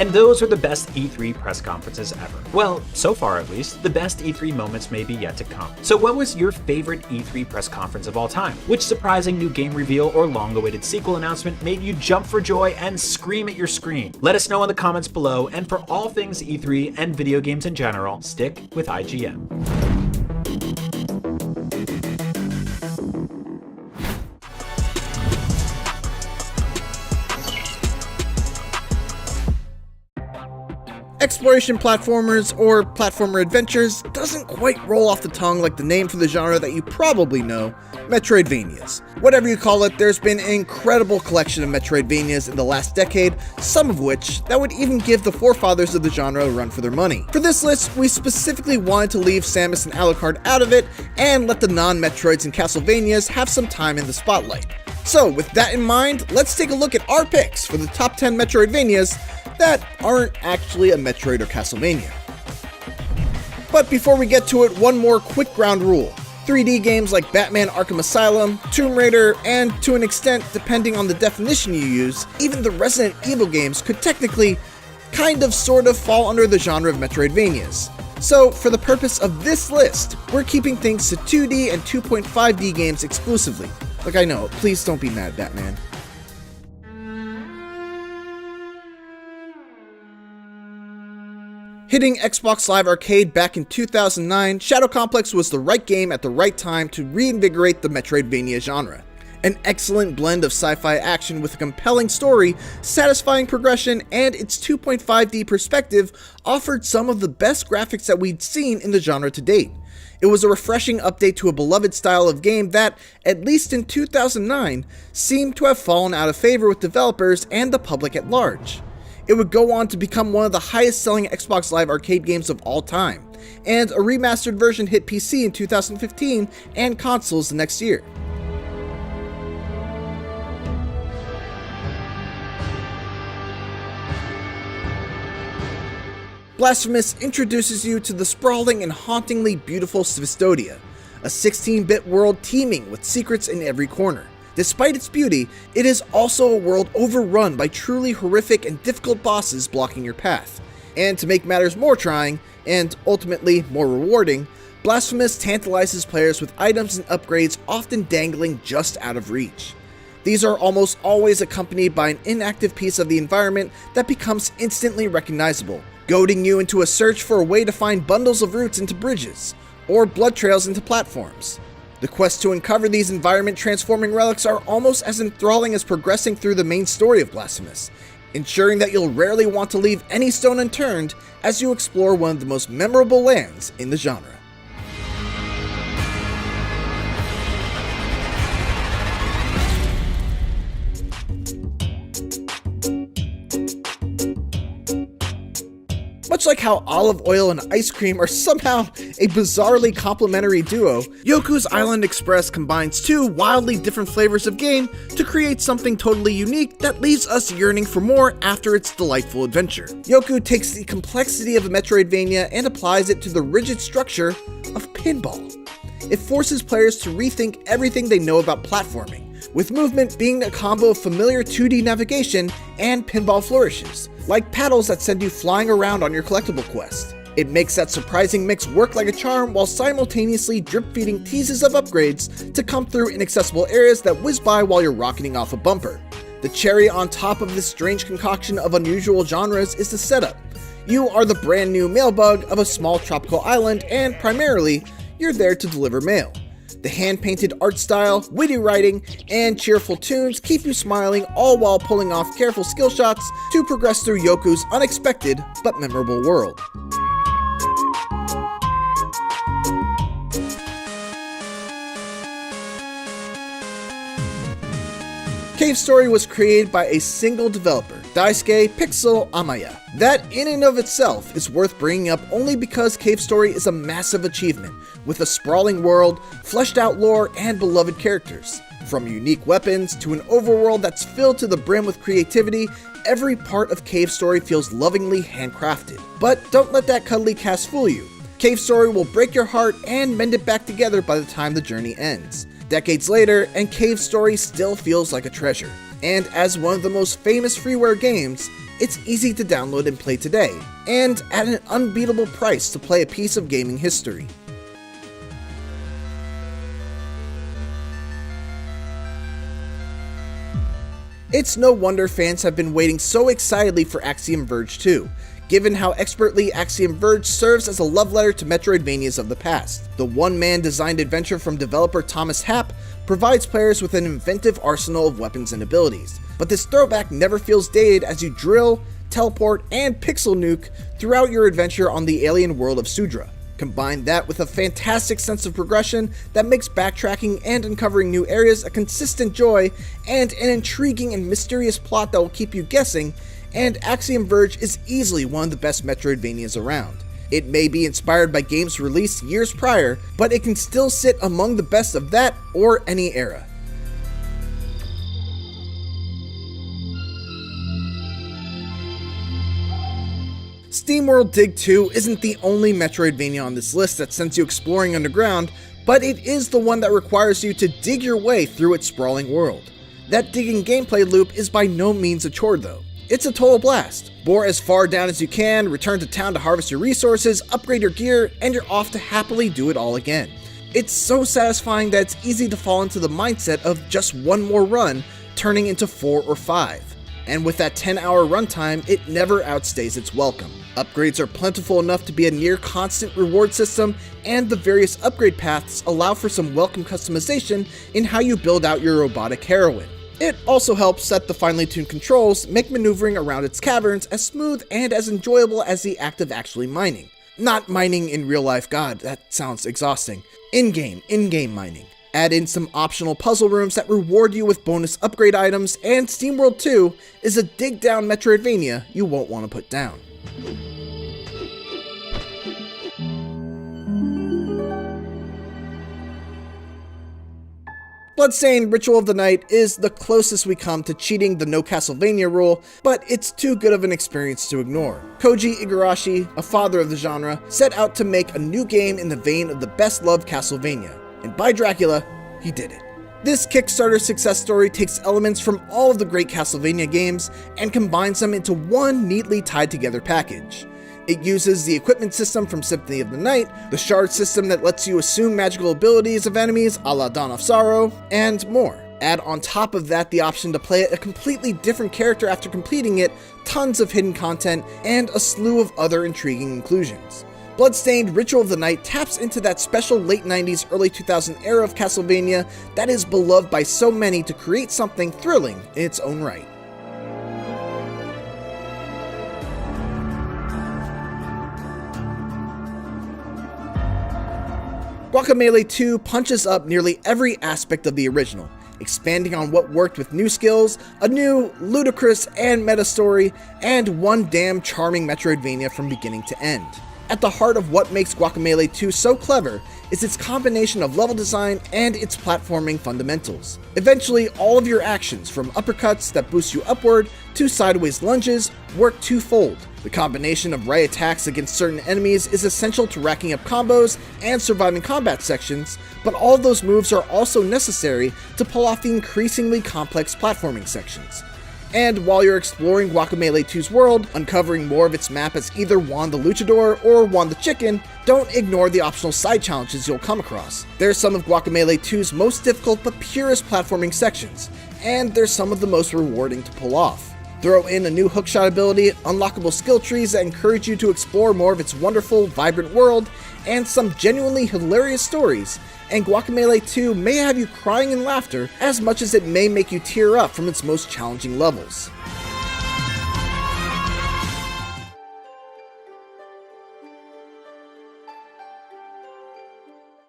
And those are the best E3 press conferences ever. Well, so far at least, the best E3 moments may be yet to come. So what was your favorite E3 press conference of all time? Which surprising new game reveal or long-awaited sequel announcement made you jump for joy and scream at your screen? Let us know in the comments below, and for all things E3 and video games in general, stick with IGN. Exploration platformers, or platformer adventures, doesn't quite roll off the tongue like the name for the genre that you probably know, metroidvanias. Whatever you call it, there's been an incredible collection of metroidvanias in the last decade, some of which that would even give the forefathers of the genre a run for their money. For this list, we specifically wanted to leave Samus and Alucard out of it, and let the non-Metroids and Castlevanias have some time in the spotlight. So with that in mind, let's take a look at our picks for the top 10 metroidvanias that aren't actually a Metroid or Castlevania. But before we get to it, one more quick ground rule. 3D games like Batman Arkham Asylum, Tomb Raider, and to an extent, depending on the definition you use, even the Resident Evil games could technically, sort of fall under the genre of Metroidvanias. So, for the purpose of this list, we're keeping things to 2D and 2.5D games exclusively. Like, I know, please don't be mad, Batman. Hitting Xbox Live Arcade back in 2009, Shadow Complex was the right game at the right time to reinvigorate the Metroidvania genre. An excellent blend of sci-fi action with a compelling story, satisfying progression, and its 2.5D perspective offered some of the best graphics that we'd seen in the genre to date. It was a refreshing update to a beloved style of game that, at least in 2009, seemed to have fallen out of favor with developers and the public at large. It would go on to become one of the highest selling Xbox Live Arcade games of all time, and a remastered version hit PC in 2015 and consoles the next year. Blasphemous introduces you to the sprawling and hauntingly beautiful Svistodia, a 16-bit world teeming with secrets in every corner. Despite its beauty, it is also a world overrun by truly horrific and difficult bosses blocking your path. And to make matters more trying, and ultimately more rewarding, Blasphemous tantalizes players with items and upgrades often dangling just out of reach. These are almost always accompanied by an inactive piece of the environment that becomes instantly recognizable, goading you into a search for a way to find bundles of roots into bridges, or blood trails into platforms. The quest to uncover these environment-transforming relics are almost as enthralling as progressing through the main story of Blasphemous, ensuring that you'll rarely want to leave any stone unturned as you explore one of the most memorable lands in the genre. Much like how olive oil and ice cream are somehow a bizarrely complementary duo, Yoku's Island Express combines two wildly different flavors of game to create something totally unique that leaves us yearning for more after its delightful adventure. Yoku takes the complexity of a Metroidvania and applies it to the rigid structure of pinball. It forces players to rethink everything they know about platforming, with movement being a combo of familiar 2D navigation and pinball flourishes, like paddles that send you flying around on your collectible quest. It makes that surprising mix work like a charm while simultaneously drip-feeding teases of upgrades to come through inaccessible areas that whiz by while you're rocketing off a bumper. The cherry on top of this strange concoction of unusual genres is the setup. You are the brand new mailbug of a small tropical island, and primarily, you're there to deliver mail. The hand-painted art style, witty writing, and cheerful tunes keep you smiling, all while pulling off careful skill shots to progress through Yoku's unexpected but memorable world. Cave Story was created by a single developer, Daisuke Pixel Amaya. That in and of itself is worth bringing up only because Cave Story is a massive achievement, with a sprawling world, fleshed out lore, and beloved characters. From unique weapons to an overworld that's filled to the brim with creativity, every part of Cave Story feels lovingly handcrafted. But don't let that cuddly cast fool you. Cave Story will break your heart and mend it back together by the time the journey ends. Decades later, and Cave Story still feels like a treasure. And as one of the most famous freeware games, it's easy to download and play today, and at an unbeatable price to play a piece of gaming history. It's no wonder fans have been waiting so excitedly for Axiom Verge 2, given how expertly Axiom Verge serves as a love letter to Metroidvanias of the past. The one-man designed adventure from developer Thomas Happ provides players with an inventive arsenal of weapons and abilities, but this throwback never feels dated as you drill, teleport, and pixel nuke throughout your adventure on the alien world of Sudra. Combine that with a fantastic sense of progression that makes backtracking and uncovering new areas a consistent joy, and an intriguing and mysterious plot that will keep you guessing, and Axiom Verge is easily one of the best Metroidvanias around. It may be inspired by games released years prior, but it can still sit among the best of that or any era. Steamworld Dig 2 isn't the only Metroidvania on this list that sends you exploring underground, but it is the one that requires you to dig your way through its sprawling world. That digging gameplay loop is by no means a chore though. It's a total blast. Bore as far down as you can, return to town to harvest your resources, upgrade your gear, and you're off to happily do it all again. It's so satisfying that it's easy to fall into the mindset of just one more run, turning into 4 or 5. And with that 10-hour runtime, it never outstays its welcome. Upgrades are plentiful enough to be a near constant reward system, and the various upgrade paths allow for some welcome customization in how you build out your robotic heroine. It also helps that the finely tuned controls make maneuvering around its caverns as smooth and as enjoyable as the act of actually mining. Not mining in real life, god, that sounds exhausting. In-game mining. Add in some optional puzzle rooms that reward you with bonus upgrade items, and Steamworld 2 is a dig-down Metroidvania you won't want to put down. Bloodstained Ritual of the Night is the closest we come to cheating the no Castlevania rule, but it's too good of an experience to ignore. Koji Igarashi, a father of the genre, set out to make a new game in the vein of the best-loved Castlevania, and by Dracula, he did it. This Kickstarter success story takes elements from all of the great Castlevania games and combines them into one neatly tied together package. It uses the equipment system from Symphony of the Night, the shard system that lets you assume magical abilities of enemies a la Dawn of Sorrow, and more. Add on top of that the option to play a completely different character after completing it, tons of hidden content, and a slew of other intriguing inclusions. Bloodstained Ritual of the Night taps into that special late 90s, early 2000 era of Castlevania that is beloved by so many to create something thrilling in its own right. Guacamelee 2 punches up nearly every aspect of the original. expanding on what worked with new skills, a new, ludicrous, and meta story, and one damn charming Metroidvania from beginning to end. At the heart of what makes Guacamelee 2 so clever is its combination of level design and its platforming fundamentals. Eventually, all of your actions, from uppercuts that boost you upward to sideways lunges, work twofold. The combination of right attacks against certain enemies is essential to racking up combos and surviving combat sections, but all of those moves are also necessary to pull off the increasingly complex platforming sections. And while you're exploring Guacamelee 2's world, uncovering more of its map as either Juan the Luchador or Juan the Chicken, don't ignore the optional side challenges you'll come across. They're some of Guacamelee 2's most difficult but purest platforming sections, and they're some of the most rewarding to pull off. Throw in a new hookshot ability, unlockable skill trees that encourage you to explore more of its wonderful, vibrant world, and some genuinely hilarious stories, and Guacamelee 2 may have you crying in laughter as much as it may make you tear up from its most challenging levels.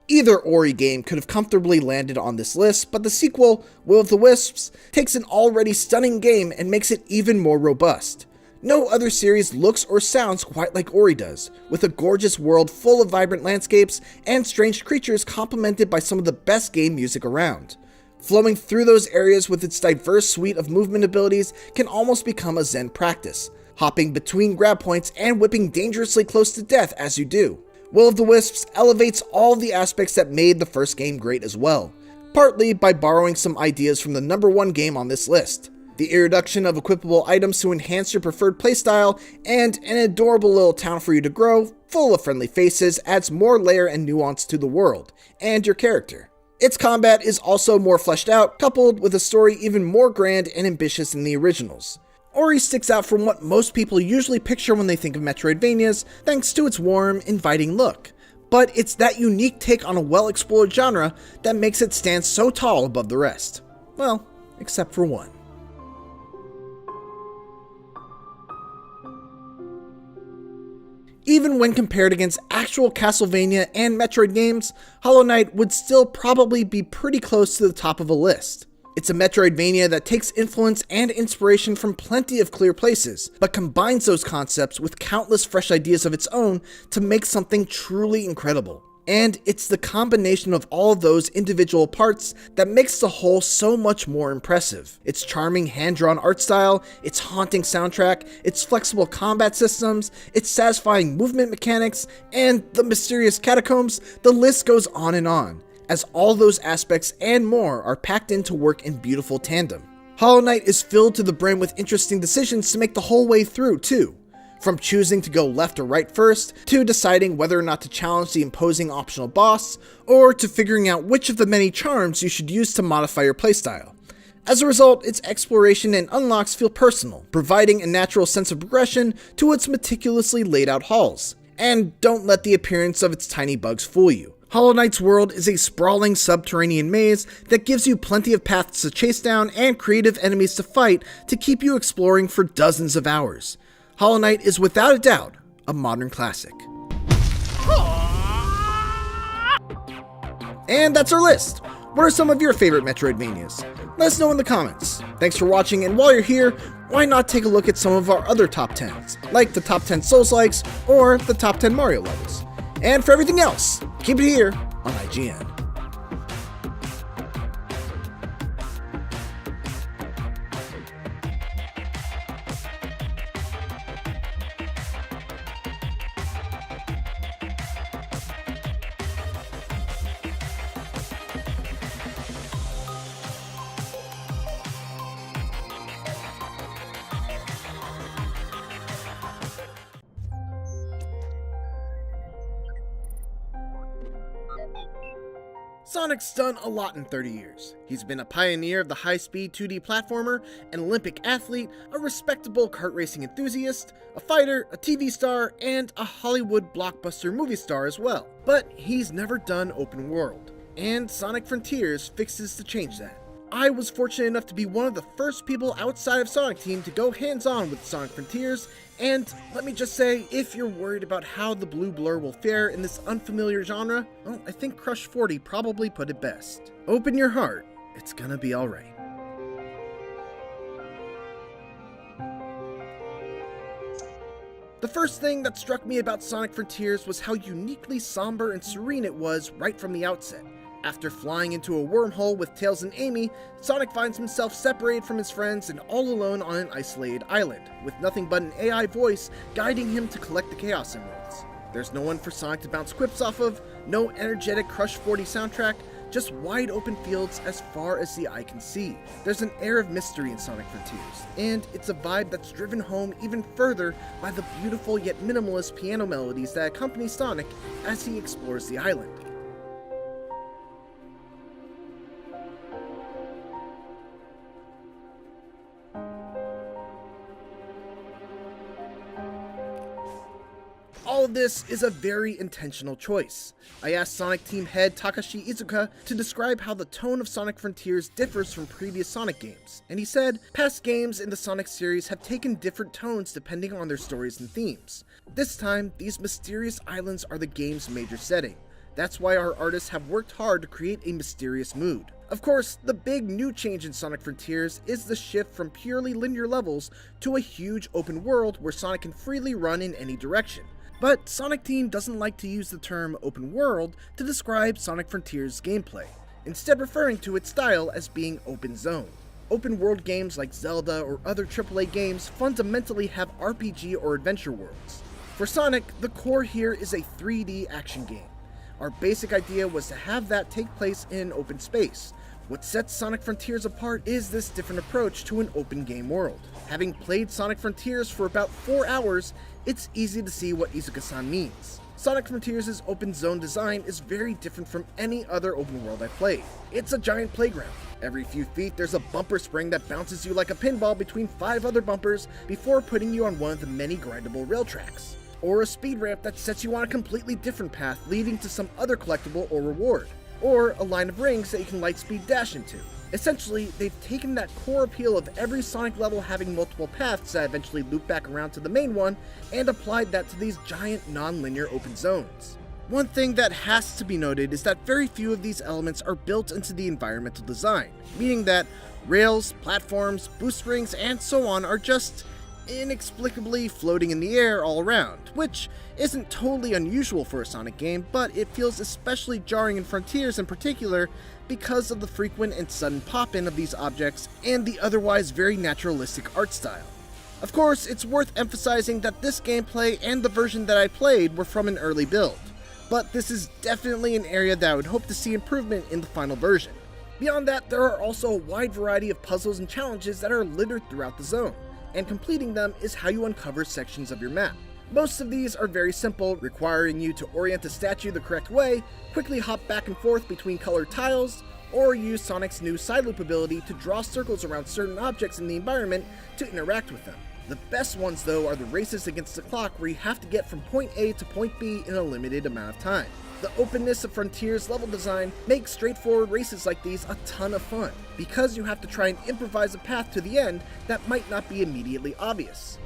Either Ori game could have comfortably landed on this list, but the sequel, Will of the Wisps, takes an already stunning game and makes it even more robust. No other series looks or sounds quite like Ori does, with a gorgeous world full of vibrant landscapes and strange creatures complemented by some of the best game music around. Flowing through those areas with its diverse suite of movement abilities can almost become a Zen practice, hopping between grab points and whipping dangerously close to death as you do. Will of the Wisps elevates all the aspects that made the first game great as well, partly by borrowing some ideas from the #1 game on this list. The introduction of equipable items to enhance your preferred playstyle, and an adorable little town for you to grow, full of friendly faces, adds more layer and nuance to the world, and your character. Its combat is also more fleshed out, coupled with a story even more grand and ambitious than the originals. Ori sticks out from what most people usually picture when they think of Metroidvanias, thanks to its warm, inviting look. But it's that unique take on a well-explored genre that makes it stand so tall above the rest. Well, except for one. Even when compared against actual Castlevania and Metroid games, Hollow Knight would still probably be pretty close to the top of a list. It's a Metroidvania that takes influence and inspiration from plenty of clear places, but combines those concepts with countless fresh ideas of its own to make something truly incredible. And it's the combination of all of those individual parts that makes the whole so much more impressive. Its charming hand-drawn art style, its haunting soundtrack, its flexible combat systems, its satisfying movement mechanics, and the mysterious catacombs, the list goes on, as all those aspects and more are packed in to work in beautiful tandem. Hollow Knight is filled to the brim with interesting decisions to make the whole way through too. From choosing to go left or right first, to deciding whether or not to challenge the imposing optional boss, or to figuring out which of the many charms you should use to modify your playstyle. As a result, its exploration and unlocks feel personal, providing a natural sense of progression to its meticulously laid out halls. And don't let the appearance of its tiny bugs fool you. Hollow Knight's world is a sprawling subterranean maze that gives you plenty of paths to chase down and creative enemies to fight to keep you exploring for dozens of hours. Hollow Knight is without a doubt a modern classic. And that's our list. What are some of your favorite Metroidvanias? Let us know in the comments. Thanks for watching, and while you're here, why not take a look at some of our other top 10s, like the top 10 Souls-likes or the top 10 Mario levels. And for everything else, keep it here on IGN. Sonic's done a lot in 30 years. He's been a pioneer of the high-speed 2D platformer, an Olympic athlete, a respectable kart racing enthusiast, a fighter, a TV star, and a Hollywood blockbuster movie star as well. But he's never done open world, and Sonic Frontiers fixes to change that. I was fortunate enough to be one of the first people outside of Sonic Team to go hands-on with Sonic Frontiers, and let me just say, if you're worried about how the blue blur will fare in this unfamiliar genre, well, I think Crush 40 probably put it best. Open your heart it's gonna be alright. The first thing that struck me about Sonic Frontiers was how uniquely somber and serene it was right from the outset. After flying into a wormhole with Tails and Amy, Sonic finds himself separated from his friends and all alone on an isolated island, with nothing but an AI voice guiding him to collect the Chaos Emeralds. There's no one for Sonic to bounce quips off of, no energetic Crush 40 soundtrack, just wide open fields as far as the eye can see. There's an air of mystery in Sonic Frontiers, and it's a vibe that's driven home even further by the beautiful yet minimalist piano melodies that accompany Sonic as he explores the island. All of this is a very intentional choice. I asked Sonic Team head Takashi Iizuka to describe how the tone of Sonic Frontiers differs from previous Sonic games, and he said, past games in the Sonic series have taken different tones depending on their stories and themes. This time, these mysterious islands are the game's major setting. That's why our artists have worked hard to create a mysterious mood. Of course, the big new change in Sonic Frontiers is the shift from purely linear levels to a huge open world where Sonic can freely run in any direction. But Sonic Team doesn't like to use the term open world to describe Sonic Frontiers' gameplay, instead referring to its style as being open zone. Open world games like Zelda or other AAA games fundamentally have RPG or adventure worlds. For Sonic, the core here is a 3D action game. Our basic idea was to have that take place in open space. What sets Sonic Frontiers apart is this different approach to an open game world. Having played Sonic Frontiers for about 4 hours, it's easy to see what Iizuka-san means. Sonic Frontiers' open zone design is very different from any other open world I've played. It's a giant playground. Every few feet there's a bumper spring that bounces you like a pinball between 5 other bumpers before putting you on one of the many grindable rail tracks. Or a speed ramp that sets you on a completely different path leading to some other collectible or reward. Or a line of rings that you can lightspeed dash into. Essentially, they've taken that core appeal of every Sonic level having multiple paths that eventually loop back around to the main one, and applied that to these giant non-linear open zones. One thing that has to be noted is that very few of these elements are built into the environmental design, meaning that rails, platforms, boost rings, and so on are just inexplicably floating in the air all around, which isn't totally unusual for a Sonic game, but it feels especially jarring in Frontiers in particular because of the frequent and sudden pop-in of these objects and the otherwise very naturalistic art style. Of course, it's worth emphasizing that this gameplay and the version that I played were from an early build, but this is definitely an area that I would hope to see improvement in the final version. Beyond that, there are also a wide variety of puzzles and challenges that are littered throughout the zone, and completing them is how you uncover sections of your map. Most of these are very simple, requiring you to orient a statue the correct way, quickly hop back and forth between colored tiles, or use Sonic's new side loop ability to draw circles around certain objects in the environment to interact with them. The best ones though are the races against the clock where you have to get from point A to point B in a limited amount of time. The openness of Frontiers level design makes straightforward races like these a ton of fun, because you have to try and improvise a path to the end that might not be immediately obvious.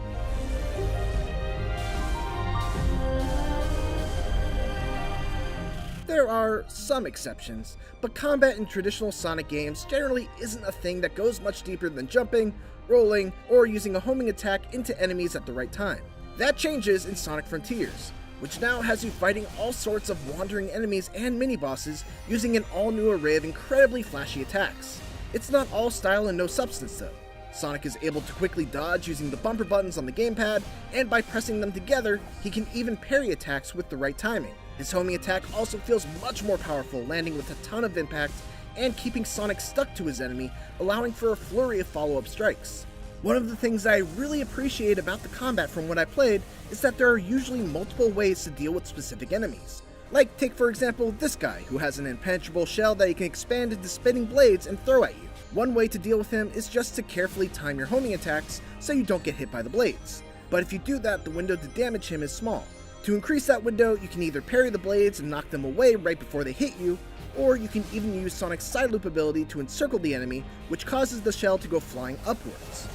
There are some exceptions, but combat in traditional Sonic games generally isn't a thing that goes much deeper than jumping, rolling, or using a homing attack into enemies at the right time. That changes in Sonic Frontiers, which now has you fighting all sorts of wandering enemies and mini-bosses using an all-new array of incredibly flashy attacks. It's not all style and no substance though. Sonic is able to quickly dodge using the bumper buttons on the gamepad, and by pressing them together, he can even parry attacks with the right timing. His homing attack also feels much more powerful, landing with a ton of impact and keeping Sonic stuck to his enemy, allowing for a flurry of follow-up strikes. One of the things that I really appreciate about the combat from what I played is that there are usually multiple ways to deal with specific enemies. Like, take for example this guy, who has an impenetrable shell that he can expand into spinning blades and throw at you. One way to deal with him is just to carefully time your homing attacks so you don't get hit by the blades. But if you do that, the window to damage him is small. To increase that window, you can either parry the blades and knock them away right before they hit you, or you can even use Sonic's side loop ability to encircle the enemy, which causes the shell to go flying upwards.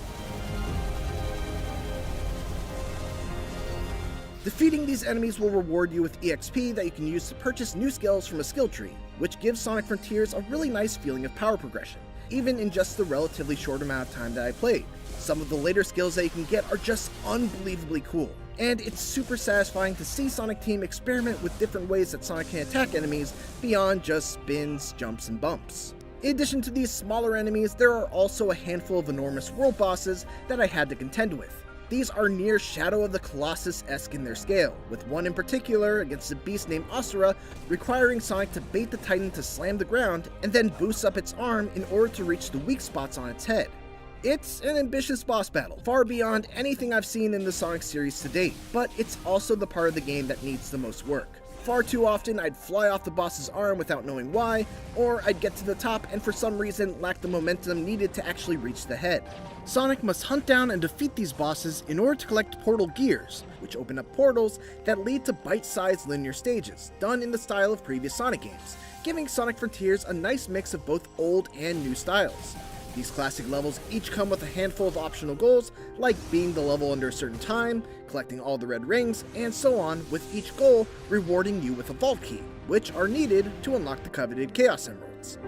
Defeating these enemies will reward you with EXP that you can use to purchase new skills from a skill tree, which gives Sonic Frontiers a really nice feeling of power progression, even in just the relatively short amount of time that I played. Some of the later skills that you can get are just unbelievably cool, and it's super satisfying to see Sonic Team experiment with different ways that Sonic can attack enemies beyond just spins, jumps, and bumps. In addition to these smaller enemies, there are also a handful of enormous world bosses that I had to contend with. These are near Shadow of the Colossus-esque in their scale, with one in particular against a beast named Asura requiring Sonic to bait the Titan to slam the ground and then boost up its arm in order to reach the weak spots on its head. It's an ambitious boss battle, far beyond anything I've seen in the Sonic series to date, but it's also the part of the game that needs the most work. Far too often I'd fly off the boss's arm without knowing why, or I'd get to the top and for some reason lack the momentum needed to actually reach the head. Sonic must hunt down and defeat these bosses in order to collect portal gears, which open up portals that lead to bite-sized linear stages, done in the style of previous Sonic games, giving Sonic Frontiers a nice mix of both old and new styles. These classic levels each come with a handful of optional goals, like beating the level under a certain time, collecting all the red rings, and so on, with each goal rewarding you with a vault key, which are needed to unlock the coveted Chaos Emeralds.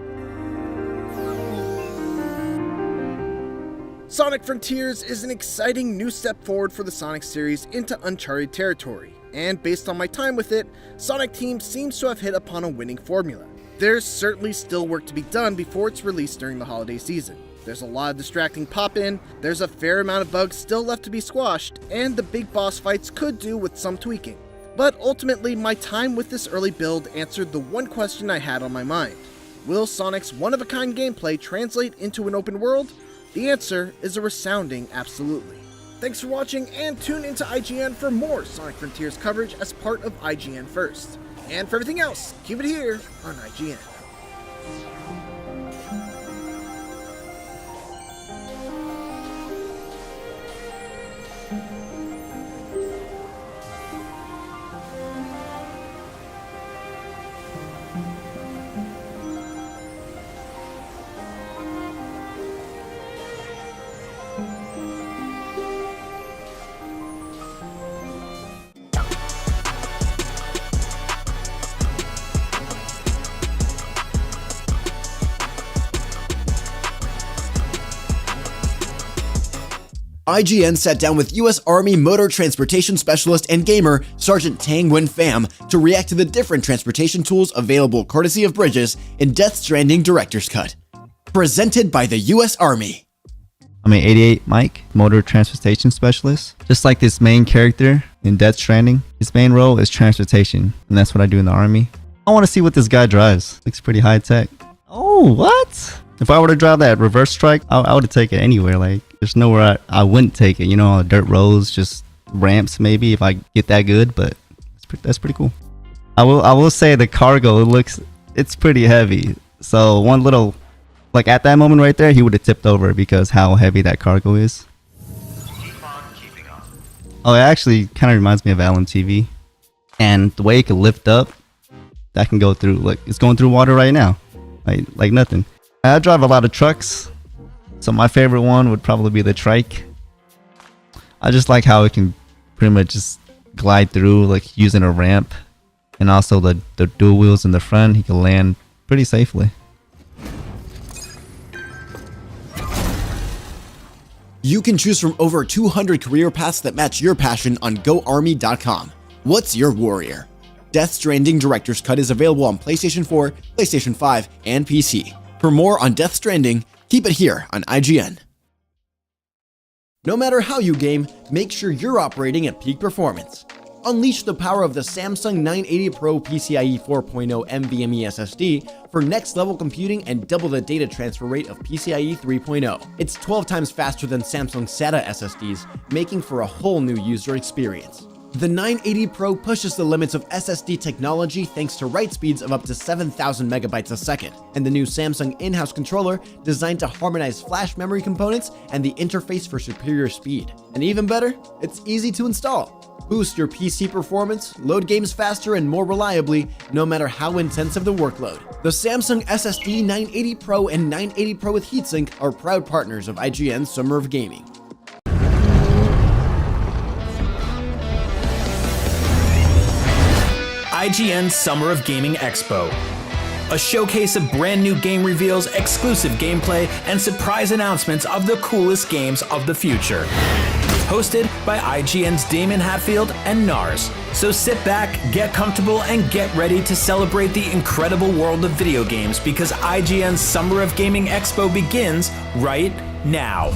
Sonic Frontiers is an exciting new step forward for the Sonic series into uncharted territory, and based on my time with it, Sonic Team seems to have hit upon a winning formula. There's certainly still work to be done before it's released during the holiday season. There's a lot of distracting pop-in, there's a fair amount of bugs still left to be squashed, and the big boss fights could do with some tweaking. But ultimately, my time with this early build answered the one question I had on my mind. Will Sonic's one-of-a-kind gameplay translate into an open world? The answer is a resounding absolutely. Thanks for watching, and tune into IGN for more Sonic Frontiers coverage as part of IGN First. And for everything else, keep it here on IGN. IGN sat down with US Army motor transportation specialist and gamer Sergeant Tang Wen Pham to react to the different transportation tools available courtesy of Bridges in Death Stranding Director's Cut. Presented by the US Army. I'm an 88 Mike, motor transportation specialist. Just like this main character in Death Stranding, his main role is transportation, and that's what I do in the Army. I want to see what this guy drives. Looks pretty high tech. Oh, what? If I were to drive that reverse strike, I would take it anywhere. Like, there's nowhere I wouldn't take it. You know, on dirt roads, just ramps maybe if I get that good. But that's pretty cool. I will say the cargo it's pretty heavy. So one little, like at that moment right there, he would have tipped over because how heavy that cargo is. Oh, it actually kind of reminds me of Allen TV, and the way it can lift up, that can go through. Like it's going through water right now, like nothing. I drive a lot of trucks, so my favorite one would probably be the trike. I just like how it can pretty much just glide through, like using a ramp, and also the dual wheels in the front, he can land pretty safely. You can choose from over 200 career paths that match your passion on GoArmy.com. What's your warrior? Death Stranding Director's Cut is available on PlayStation 4, PlayStation 5, and PC. For more on Death Stranding, keep it here on IGN. No matter how you game, make sure you're operating at peak performance. Unleash the power of the Samsung 980 Pro PCIe 4.0 NVMe SSD for next-level computing and double the data transfer rate of PCIe 3.0. It's 12 times faster than Samsung SATA SSDs, making for a whole new user experience. The 980 Pro pushes the limits of SSD technology thanks to write speeds of up to 7,000 megabytes a second, and the new Samsung in-house controller designed to harmonize flash memory components and the interface for superior speed. And even better, it's easy to install. Boost your PC performance, load games faster and more reliably, no matter how intensive the workload. The Samsung SSD 980 Pro and 980 Pro with heatsink are proud partners of IGN's Summer of Gaming. IGN Summer of Gaming Expo, a showcase of brand new game reveals, exclusive gameplay, and surprise announcements of the coolest games of the future. Hosted by IGN's Damon Hatfield and Nars. So sit back, get comfortable, and get ready to celebrate the incredible world of video games because IGN's Summer of Gaming Expo begins right now.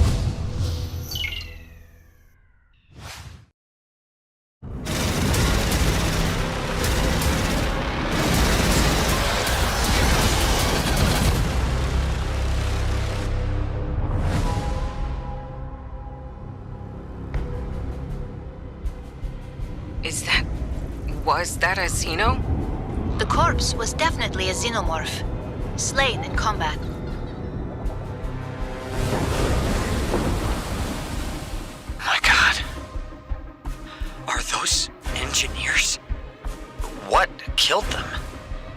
Was that a Xeno? The corpse was definitely a Xenomorph. Slain in combat. My God. Are those engineers? What killed them?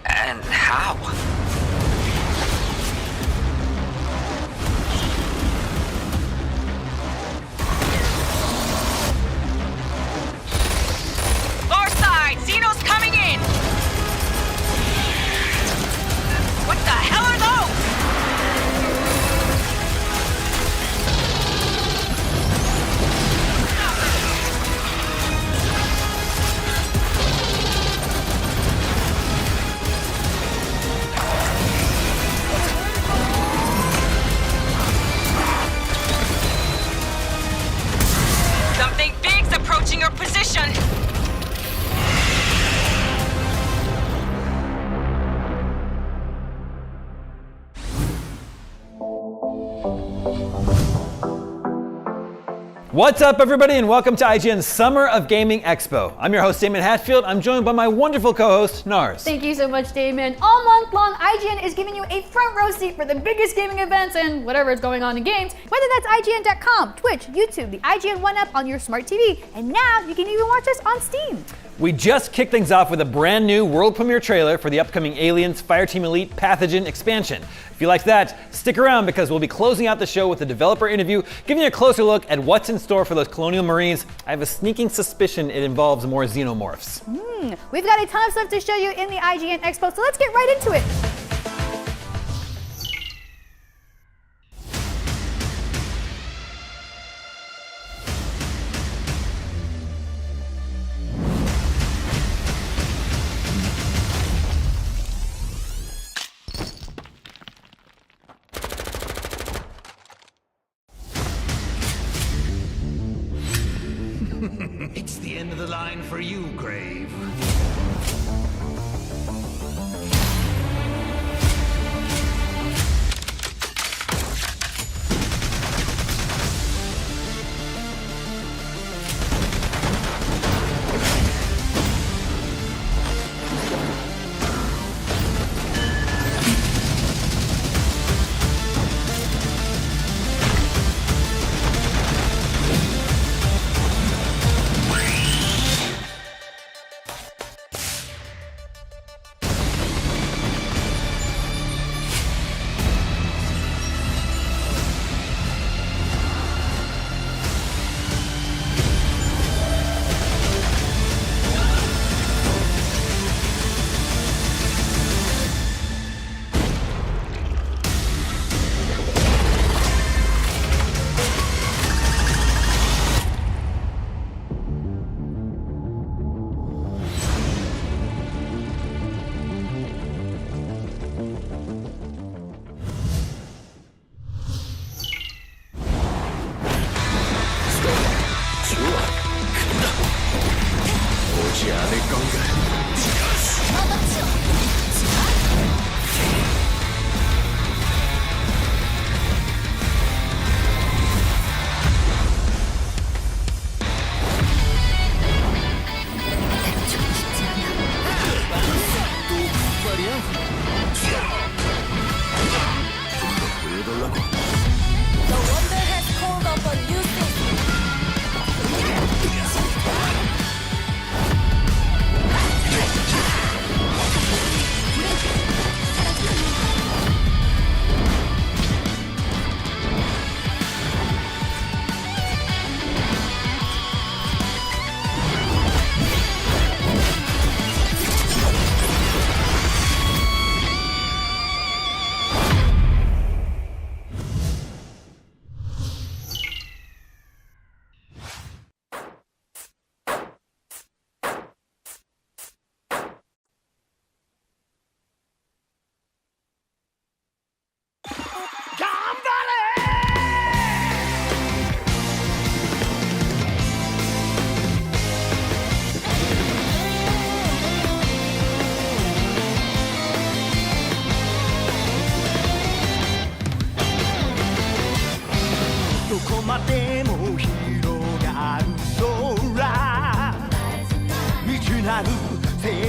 And how? Xeno's coming in! What the hell are those? Something big's approaching your position! What's up, everybody, and welcome to IGN's Summer of Gaming Expo. I'm your host, Damon Hatfield. I'm joined by my wonderful co-host, Nars. Thank you so much, Damon. All month long, IGN is giving you a front row seat for the biggest gaming events and whatever is going on in games, whether that's IGN.com, Twitch, YouTube, the IGN One app on your smart TV, and now you can even watch us on Steam. We just kicked things off with a brand new world premiere trailer for the upcoming Aliens Fireteam Elite Pathogen expansion. If you like that, stick around because we'll be closing out the show with a developer interview, giving you a closer look at what's in store for those Colonial Marines. I have a sneaking suspicion it involves more xenomorphs. We've got a ton of stuff to show you in the IGN Expo, so let's get right into it. It's the end of the line for you, Grave.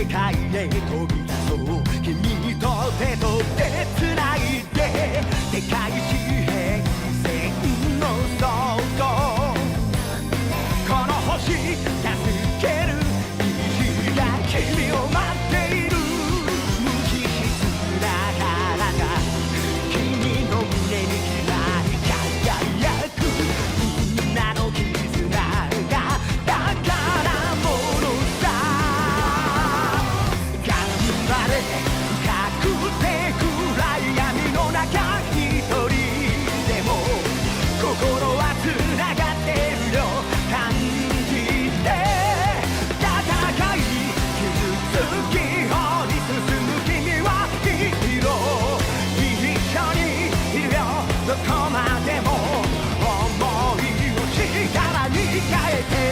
世界へ飛び出そう君と手と手つないで世界史平線の外この星助ける虹が君を待っている無機質な体君の胸に輝くみんなの絆が宝物さ頑張れ深くて暗い闇の中一人でも心は繋がってるよ感じて戦い傷つきをに進む君はヒーロー一緒にいるよどこまでも思いを力に変えて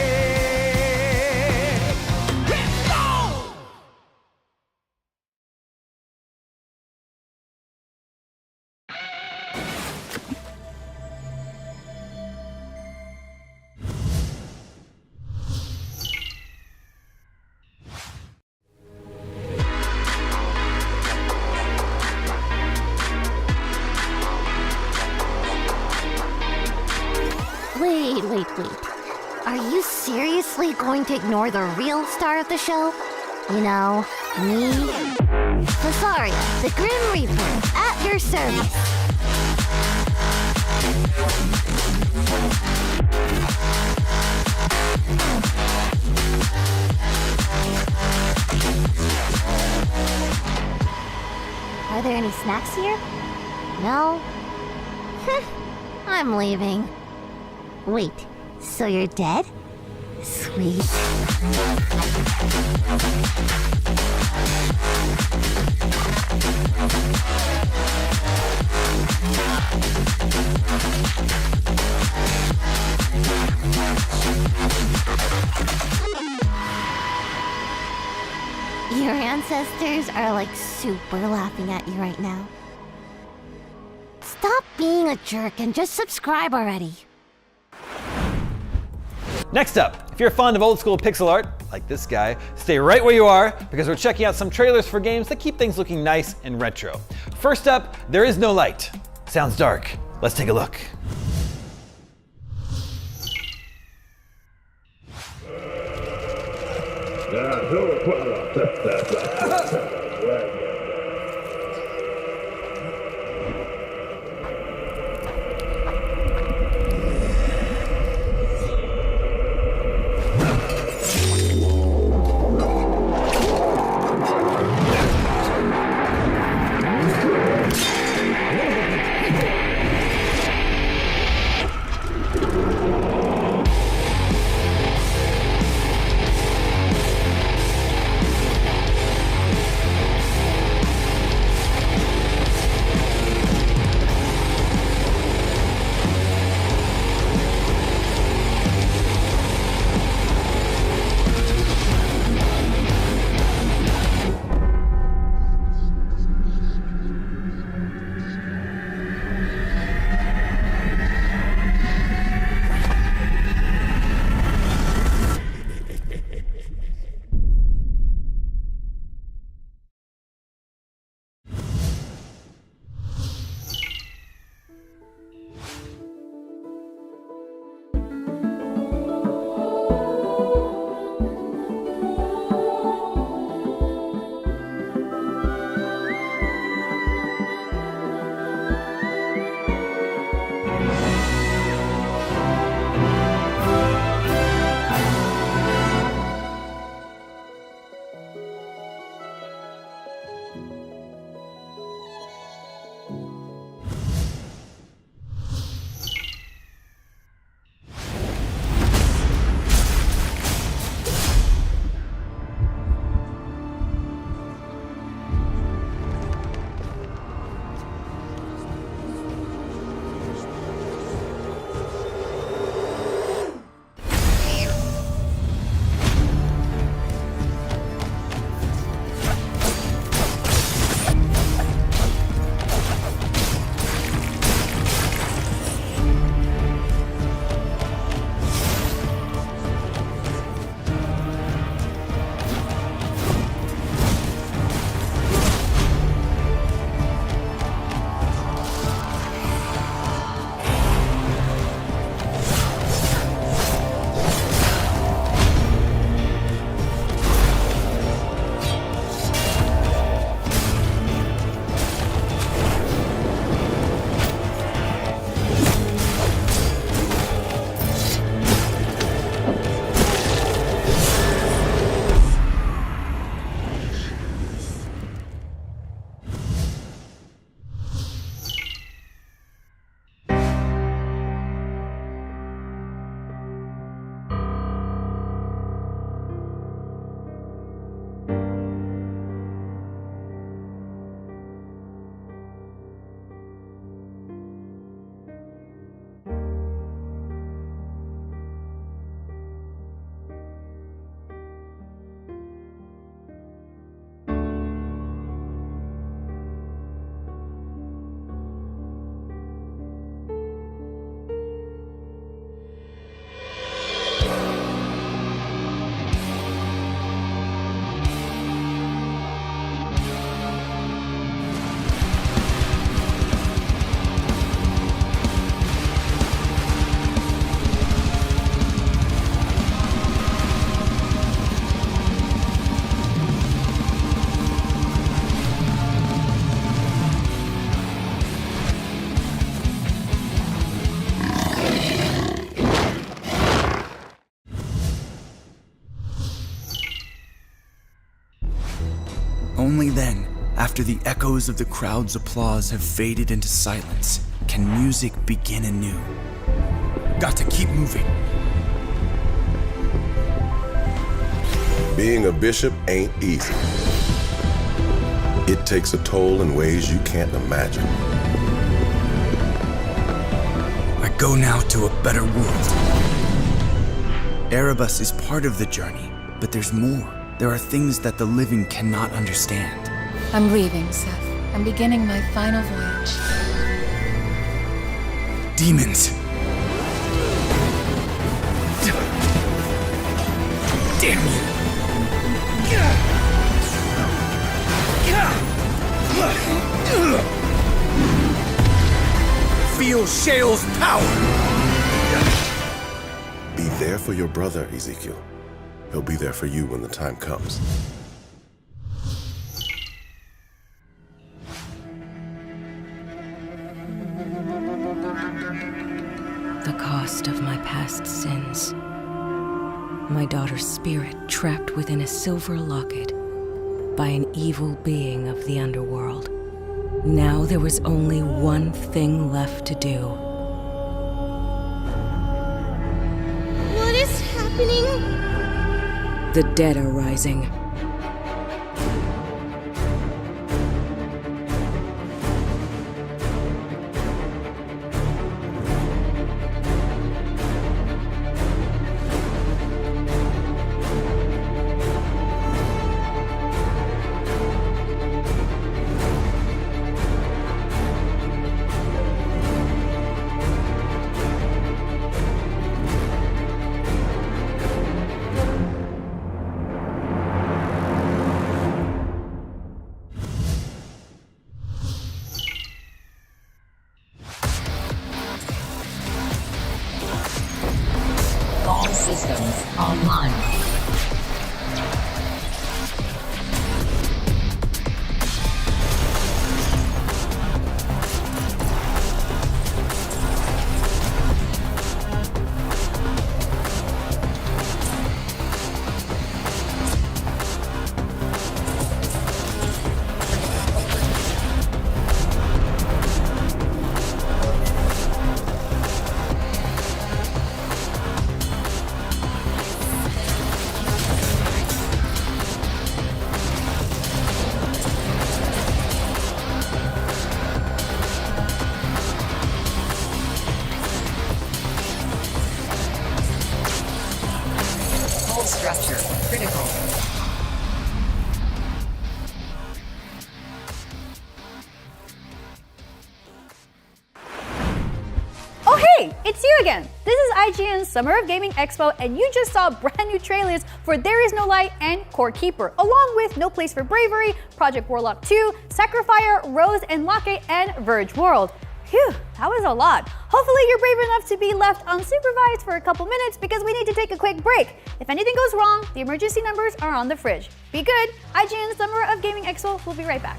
Wait. Are you seriously going to ignore the real star of the show? You know, me? Sorry, the Grim Reaper, at your service. Are there any snacks here? No? I'm leaving. Wait, so you're dead? Sweet. Your ancestors are like super laughing at you right now. Stop being a jerk and just subscribe already. Next up, if you're fond of old school pixel art, like this guy, stay right where you are because we're checking out some trailers for games that keep things looking nice and retro. First up, There Is No Light. Sounds dark. Let's take a look. Only then, after the echoes of the crowd's applause have faded into silence, can music begin anew. Got to keep moving. Being a bishop ain't easy. It takes a toll in ways you can't imagine. I go now to a better world. Erebus is part of the journey, but there's more. There are things that the living cannot understand. I'm leaving, Seth. I'm beginning my final voyage. Demons. Damn you. Feel Shale's power! Be there for your brother, Ezekiel. He'll be there for you when the time comes. The cost of my past sins. My daughter's spirit trapped within a silver locket by an evil being of the underworld. Now there was only one thing left to do. What is happening? The dead are rising. Systems online. Structure critical. Oh hey, it's you again! This is IGN's Summer of Gaming Expo, and you just saw brand new trailers for There Is No Light and Core Keeper, along with No Place for Bravery, Project Warlock 2, Sacrifier, Rose and Locke, and Verge World. Phew, that was a lot. Hopefully you're brave enough to be left unsupervised for a couple minutes because we need to take a quick break. If anything goes wrong, the emergency numbers are on the fridge. Be good. IGN Summer of Gaming Expo will be right back.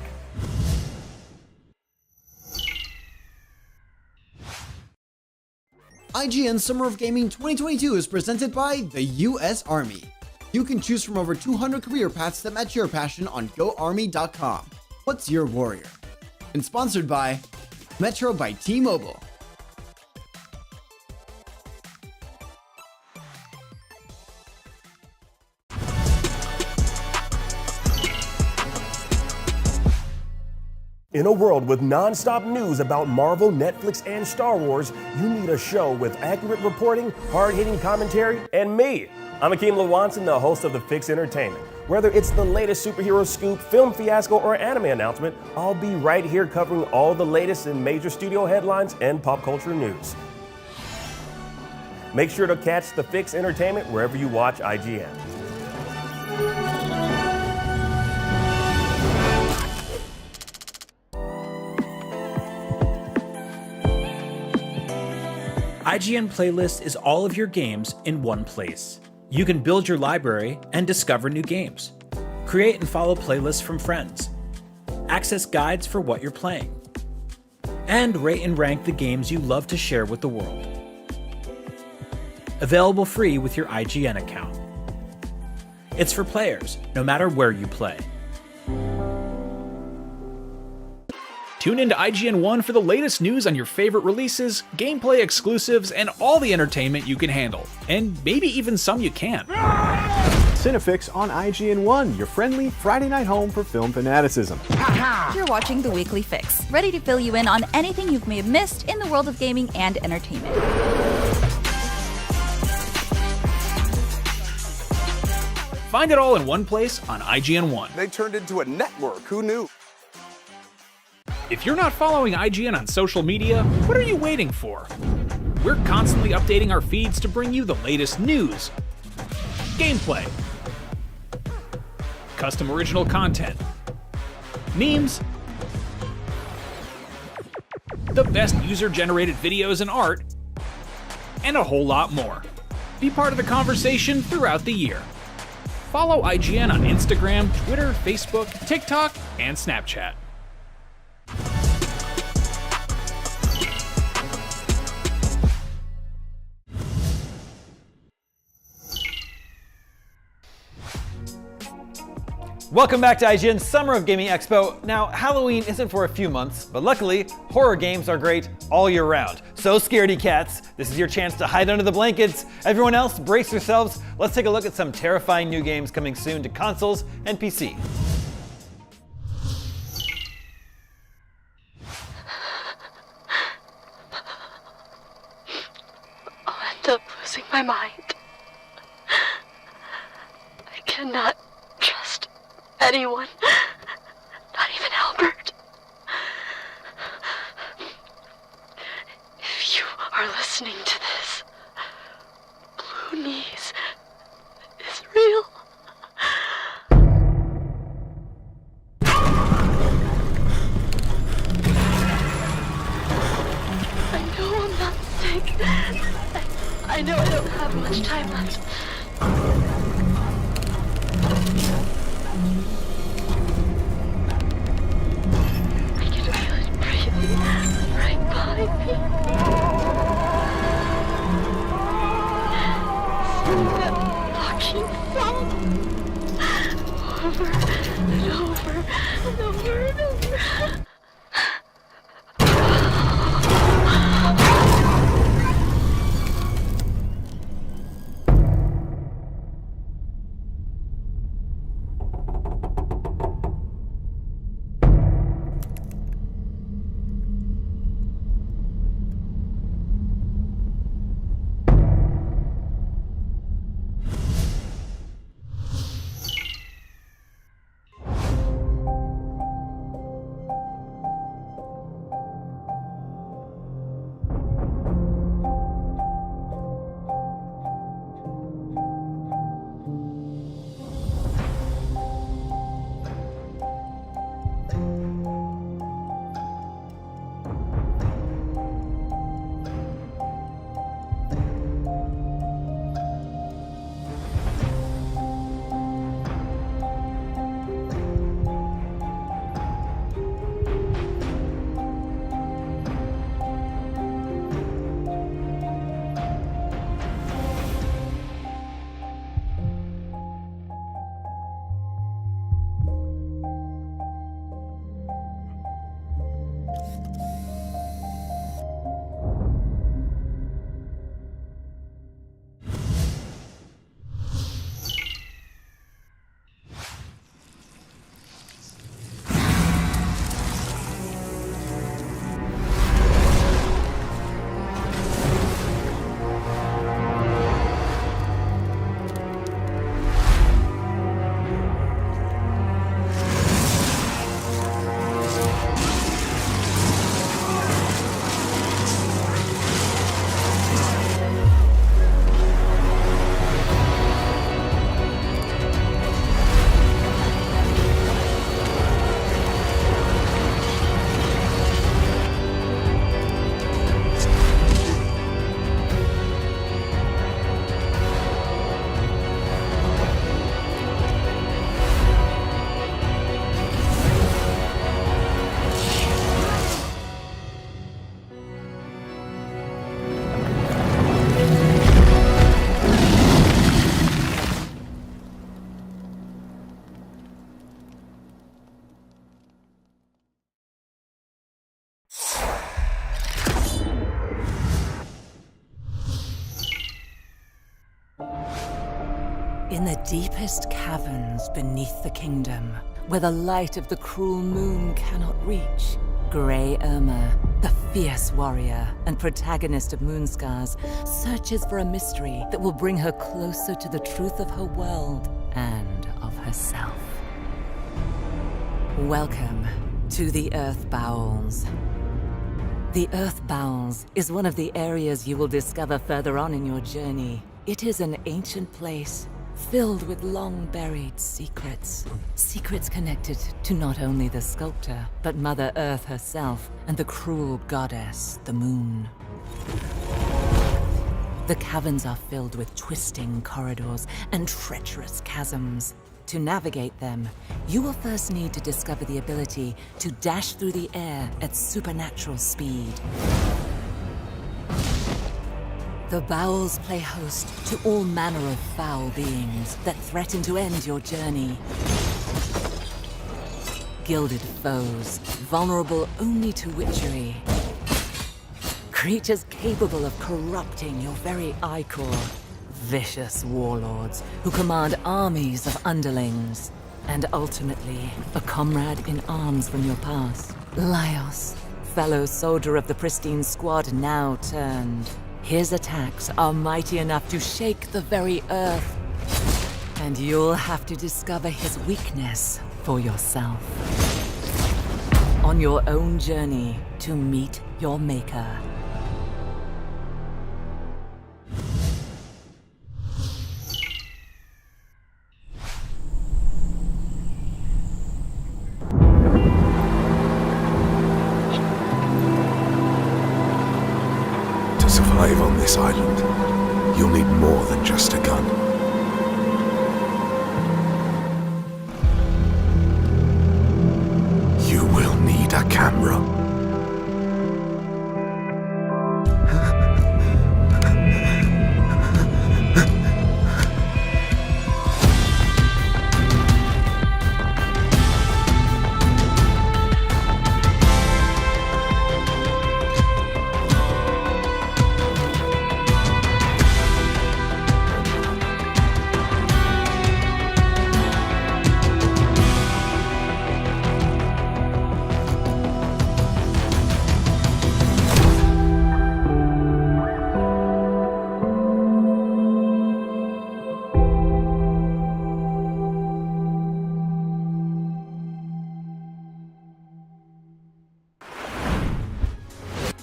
IGN Summer of Gaming 2022 is presented by the US Army. You can choose from over 200 career paths that match your passion on GoArmy.com. What's your warrior? And sponsored by Metro by T-Mobile. In a world with non-stop news about Marvel, Netflix, and Star Wars, you need a show with accurate reporting, hard-hitting commentary, and me. I'm Akeem Lewanson, the host of The Fix Entertainment. Whether it's the latest superhero scoop, film fiasco, or anime announcement, I'll be right here covering all the latest in major studio headlines and pop culture news. Make sure to catch The Fix Entertainment wherever you watch IGN. IGN Playlist is all of your games in one place. You can build your library and discover new games. Create and follow playlists from friends. Access guides for what you're playing. And rate and rank the games you love to share with the world. Available free with your IGN account. It's for players, no matter where you play. Tune into IGN 1 for the latest news on your favorite releases, gameplay exclusives, and all the entertainment you can handle. And maybe even some you can't. Cinefix on IGN 1, your friendly Friday night home for film fanaticism. You're watching The Weekly Fix, ready to fill you in on anything you may have missed in the world of gaming and entertainment. Find it all in one place on IGN 1. They turned into a network, who knew? If you're not following IGN on social media, what are you waiting for? We're constantly updating our feeds to bring you the latest news, gameplay, custom original content, memes, the best user-generated videos and art, and a whole lot more. Be part of the conversation throughout the year. Follow IGN on Instagram, Twitter, Facebook, TikTok, and Snapchat. Welcome back to IGN's Summer of Gaming Expo. Now, Halloween isn't for a few months, but luckily, horror games are great all year round. So scaredy cats, this is your chance to hide under the blankets. Everyone else, brace yourselves. Let's take a look at some terrifying new games coming soon to consoles and PC. I'll end up losing my mind. I cannot trust anyone, not even Albert. If you are listening to this, Blue Knees is real. I know I'm not sick. I know I don't have much time left. Right by me. Sing that fucking song over and over and over and over. In the deepest caverns beneath the kingdom, where the light of the cruel moon cannot reach, Grey Irma, the fierce warrior and protagonist of Moonscars, searches for a mystery that will bring her closer to the truth of her world and of herself. Welcome to the Earth Bowels. The Earth Bowels is one of the areas you will discover further on in your journey. It is an ancient place filled with long-buried secrets. Secrets connected to not only the sculptor, but Mother Earth herself and the cruel goddess, the Moon. The caverns are filled with twisting corridors and treacherous chasms. To navigate them, you will first need to discover the ability to dash through the air at supernatural speed. The bowels play host to all manner of foul beings that threaten to end your journey. Gilded foes, vulnerable only to witchery. Creatures capable of corrupting your very ichor. Vicious warlords who command armies of underlings. And ultimately, a comrade in arms from your past. Laios, fellow soldier of the pristine squad now turned. His attacks are mighty enough to shake the very earth. And you'll have to discover his weakness for yourself. On your own journey to meet your maker. On this island, you'll need more than just a gun. You will need a camera.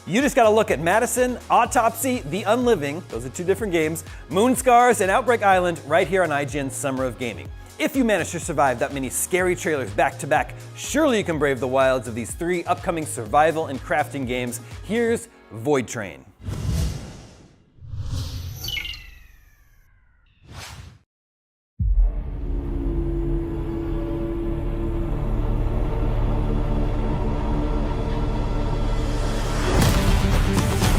You just gotta look at Madison, Autopsy, The Unliving, those are two different games, Moonscars, and Outbreak Island right here on IGN's Summer of Gaming. If you manage to survive that many scary trailers back to back, surely you can brave the wilds of these 3 upcoming survival and crafting games. Here's Void Train.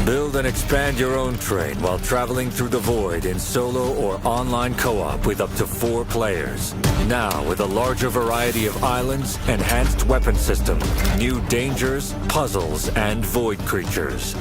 Build and expand your own train while traveling through the void in solo or online co-op with up to 4 players. Now with a larger variety of islands, enhanced weapon system, new dangers, puzzles, and void creatures.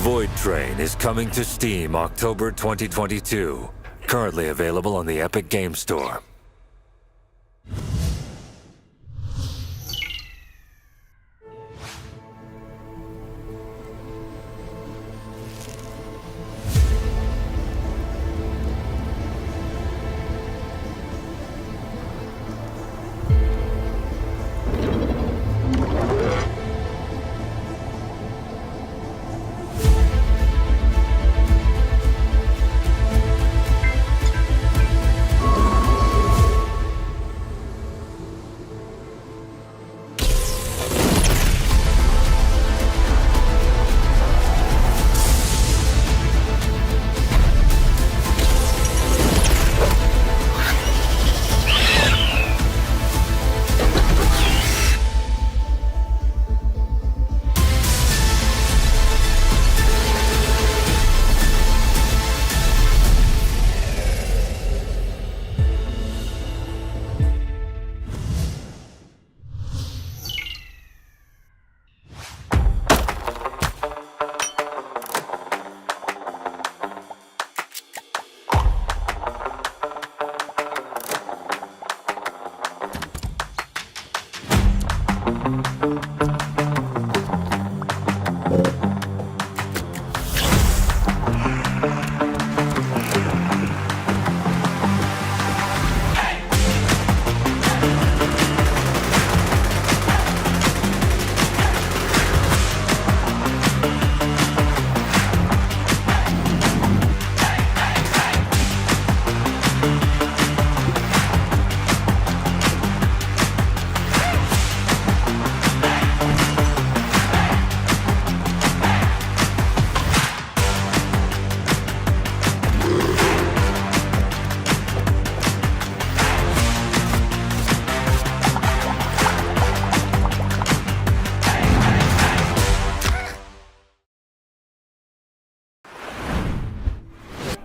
Void Train is coming to Steam October 2022. Currently available on the Epic Games Store.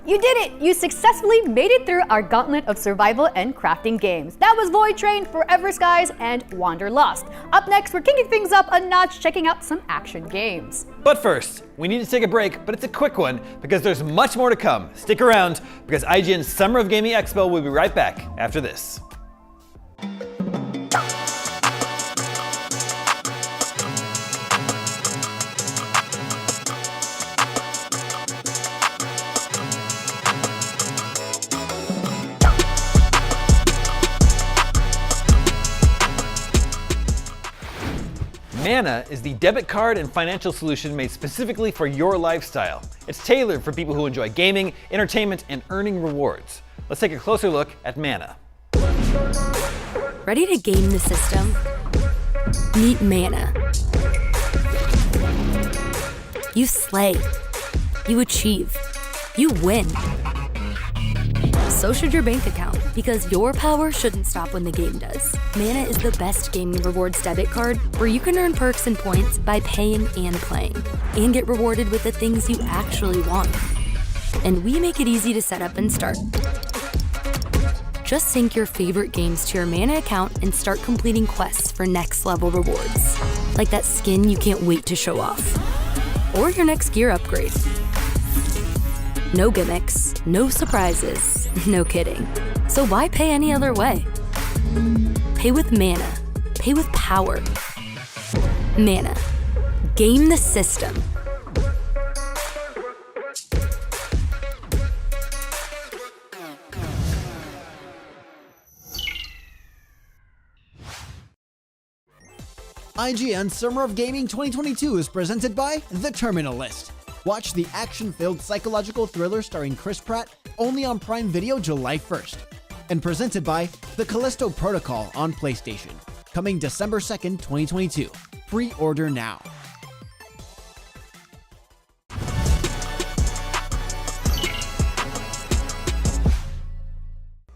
You did it! You successfully made it through our gauntlet of survival and crafting games. That was Void Train, Forever Skies, and Wanderlust. Up next, we're kicking things up a notch, checking out some action games. But first, we need to take a break, but it's a quick one because there's much more to come. Stick around because IGN's Summer of Gaming Expo will be right back after this. Mana is the debit card and financial solution made specifically for your lifestyle. It's tailored for people who enjoy gaming, entertainment, and earning rewards. Let's take a closer look at Mana. Ready to game the system? Meet Mana. You slay. You achieve. You win. So should your bank account, because your power shouldn't stop when the game does. Mana is the best gaming rewards debit card where you can earn perks and points by paying and playing, and get rewarded with the things you actually want. And we make it easy to set up and start. Just sync your favorite games to your Mana account and start completing quests for next level rewards, like that skin you can't wait to show off, or your next gear upgrade. No gimmicks, no surprises, no kidding. So why pay any other way? Pay with Mana. Pay with power. Mana. Game the system. IGN Summer of Gaming 2022 is presented by The Terminal List. Watch the action-filled psychological thriller starring Chris Pratt only on Prime Video July 1st. And presented by The Callisto Protocol on PlayStation, coming December 2nd, 2022. Pre-order now.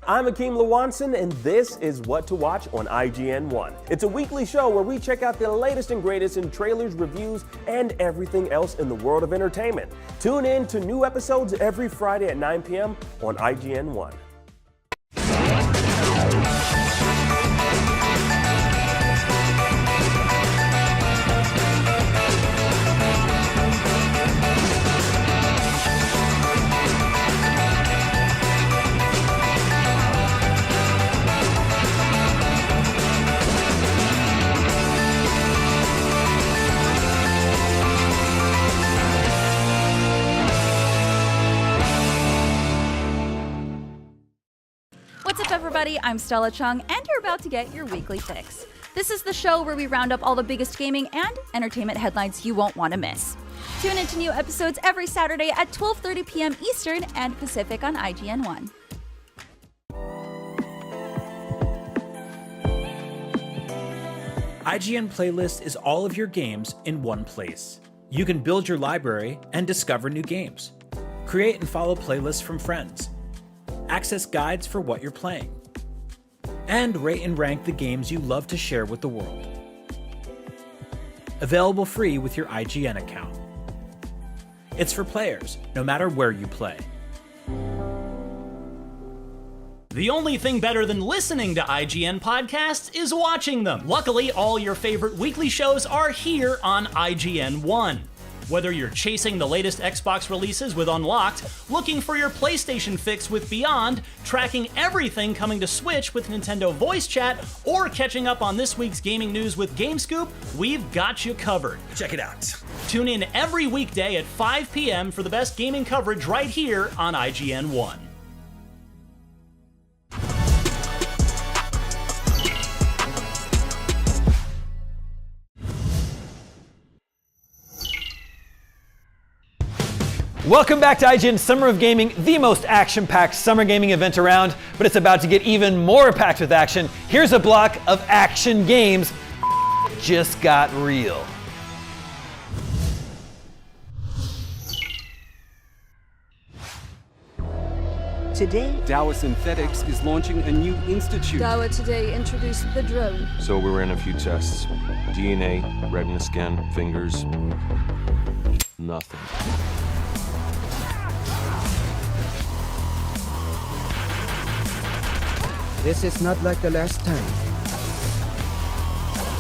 I'm Akeem Lawanson, and this is What to Watch on IGN 1. It's a weekly show where we check out the latest and greatest in trailers, reviews, and everything else in the world of entertainment. Tune in to new episodes every Friday at 9 p.m. on IGN 1. What's up, everybody? I'm Stella Chung, and you're about to get your weekly fix. This is the show where we round up all the biggest gaming and entertainment headlines you won't want to miss. Tune into new episodes every Saturday at 12:30 p.m. Eastern and Pacific on IGN 1. IGN Playlist is all of your games in one place. You can build your library and discover new games. Create and follow playlists from friends. Access guides for what you're playing. And rate and rank the games you love to share with the world. Available free with your IGN account. It's for players, no matter where you play. The only thing better than listening to IGN podcasts is watching them. Luckily, all your favorite weekly shows are here on IGN 1. Whether you're chasing the latest Xbox releases with Unlocked, looking for your PlayStation fix with Beyond, tracking everything coming to Switch with Nintendo Voice Chat, or catching up on this week's gaming news with GameScoop, we've got you covered. Check it out. Tune in every weekday at 5 p.m. for the best gaming coverage right here on IGN 1. Welcome back to IGN Summer of Gaming, the most action-packed summer gaming event around, but it's about to get even more packed with action. Here's a block of action games just got real. Today, Dowa Synthetics is launching a new institute. Dowa today introduced the drone. So we ran a few tests. DNA, retina scan, fingers, nothing. This is not like the last time.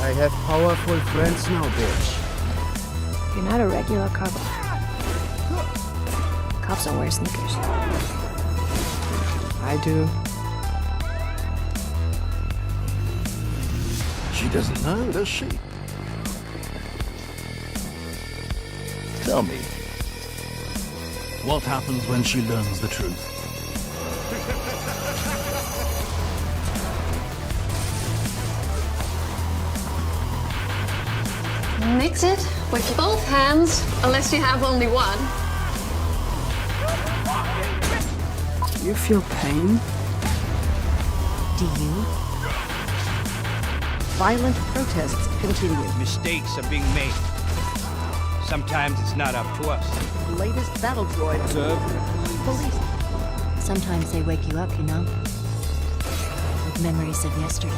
I have powerful friends now, bitch. You're not a regular cop. Cops don't wear sneakers. I do. She doesn't know, does she? Tell me, what happens when she learns the truth? Mix it with both hands, unless you have only one. You feel pain? Do you? Violent protests continue. Mistakes are being made. Sometimes it's not up to us. Latest battle droid. Observe. Police. Sometimes they wake you up, you know? With memories of yesterday.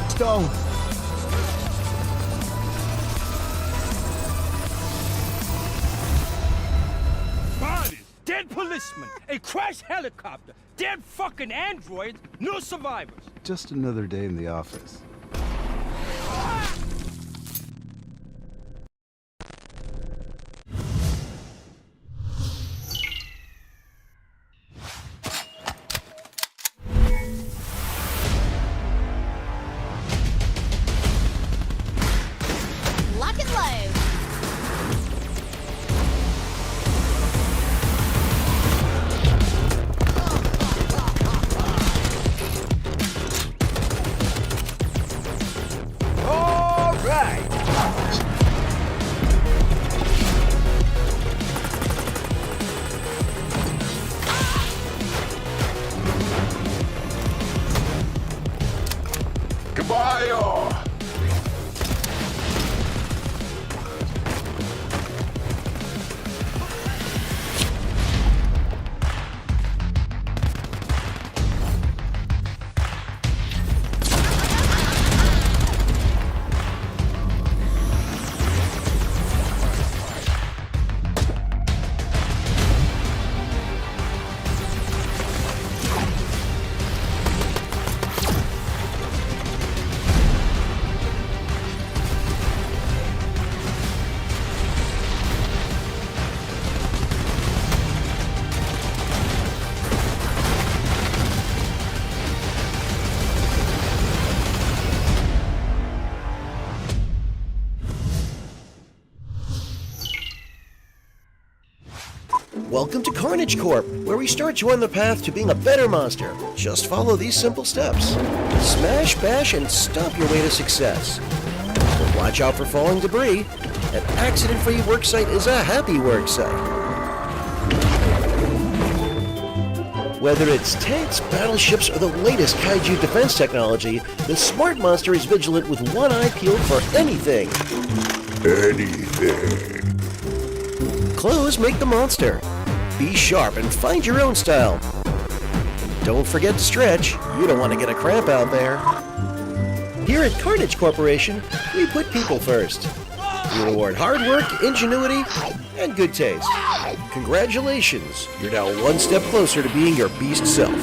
Stone. Dead policemen, a crashed helicopter, dead fucking androids, no survivors. Just another day in the office. Lock and load. Welcome to Carnage Corp, where we start you on the path to being a better monster. Just follow these simple steps. Smash, bash, and stomp your way to success. But watch out for falling debris. An accident-free worksite is a happy worksite. Whether it's tanks, battleships, or the latest kaiju defense technology, the smart monster is vigilant with one eye peeled for anything. Anything. Clothes make the monster. Be sharp and find your own style. Don't forget to stretch. You don't want to get a cramp out there. Here at Carnage Corporation, we put people first. We reward hard work, ingenuity, and good taste. Congratulations, you're now one step closer to being your beast self.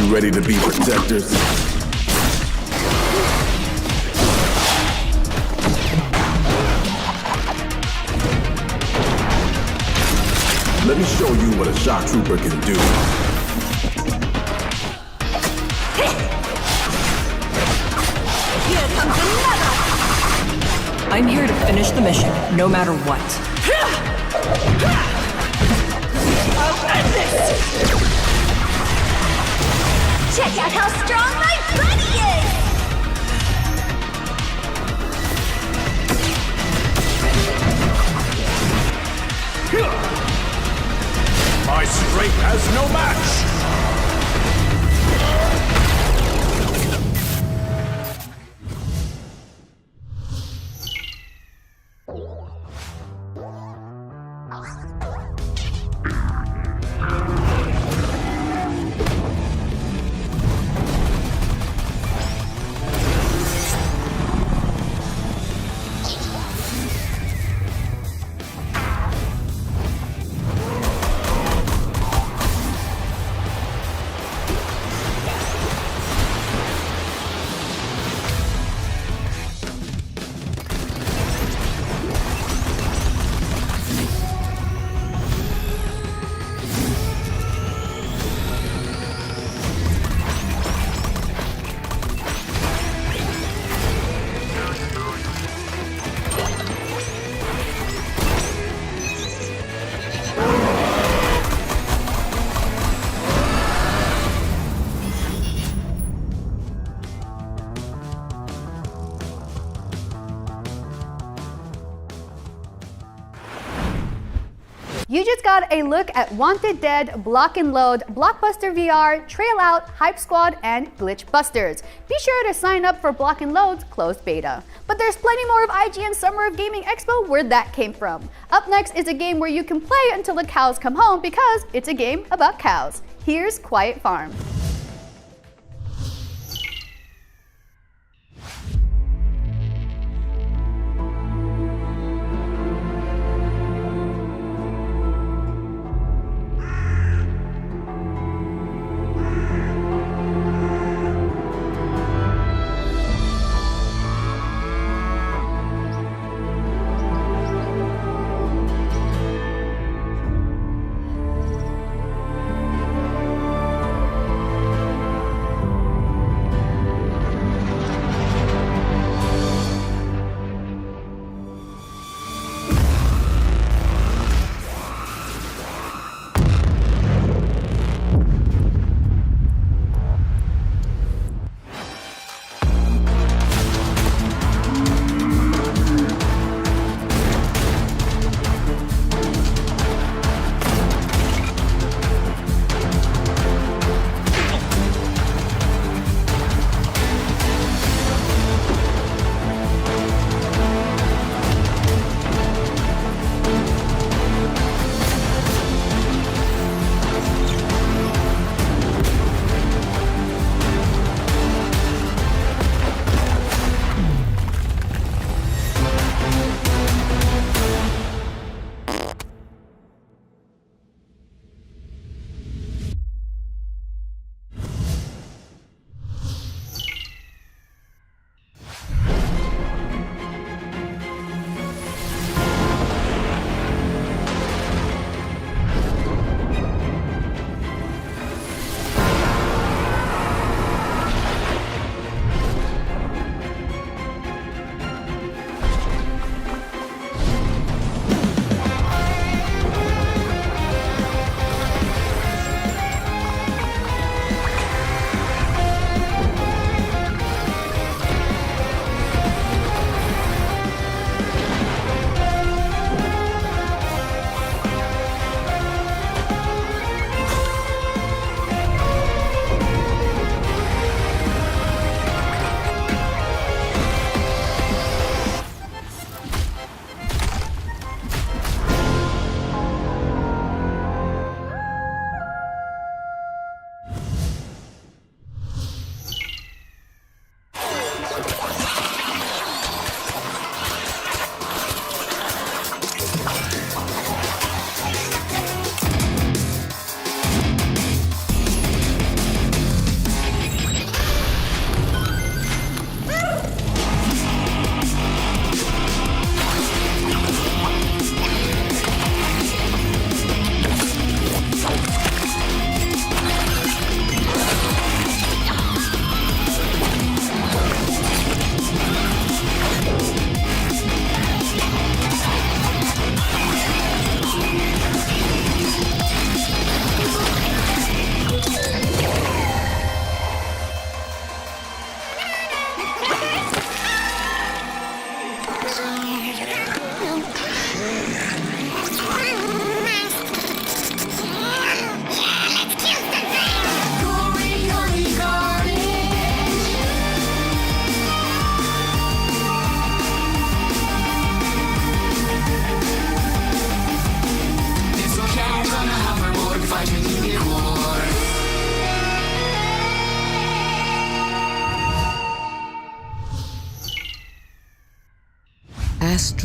you ready to be protectors? Let me show you what a shock trooper can do. Here comes another! I'm here to finish the mission, no matter what. I'll end this! Check out how strong my body is! My strength has no match! You just got a look at Wanted Dead, Block and Load, Blockbuster VR, Trail Out, Hype Squad, and Glitch Busters. Be sure to sign up for Block and Load's closed beta. But there's plenty more of IGN Summer of Gaming Expo where that came from. Up next is a game where you can play until the cows come home because it's a game about cows. Here's Quiet Farm.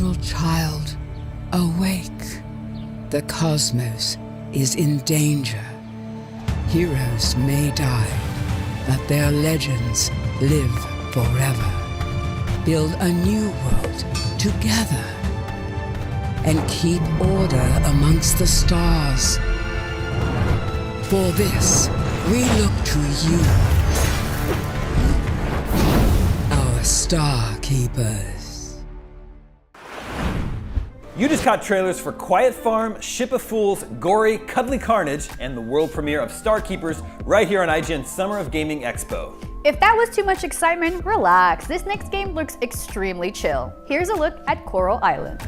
little child, awake. The cosmos is in danger. Heroes may die, but their legends live forever. Build a new world together and keep order amongst the stars. For this, we look to you, our Star Keepers. You just caught trailers for Quiet Farm, Ship of Fools, Gory, Cuddly Carnage, and the world premiere of Star Keepers right here on IGN Summer of Gaming Expo. If that was too much excitement, relax. This next game looks extremely chill. Here's a look at Coral Island.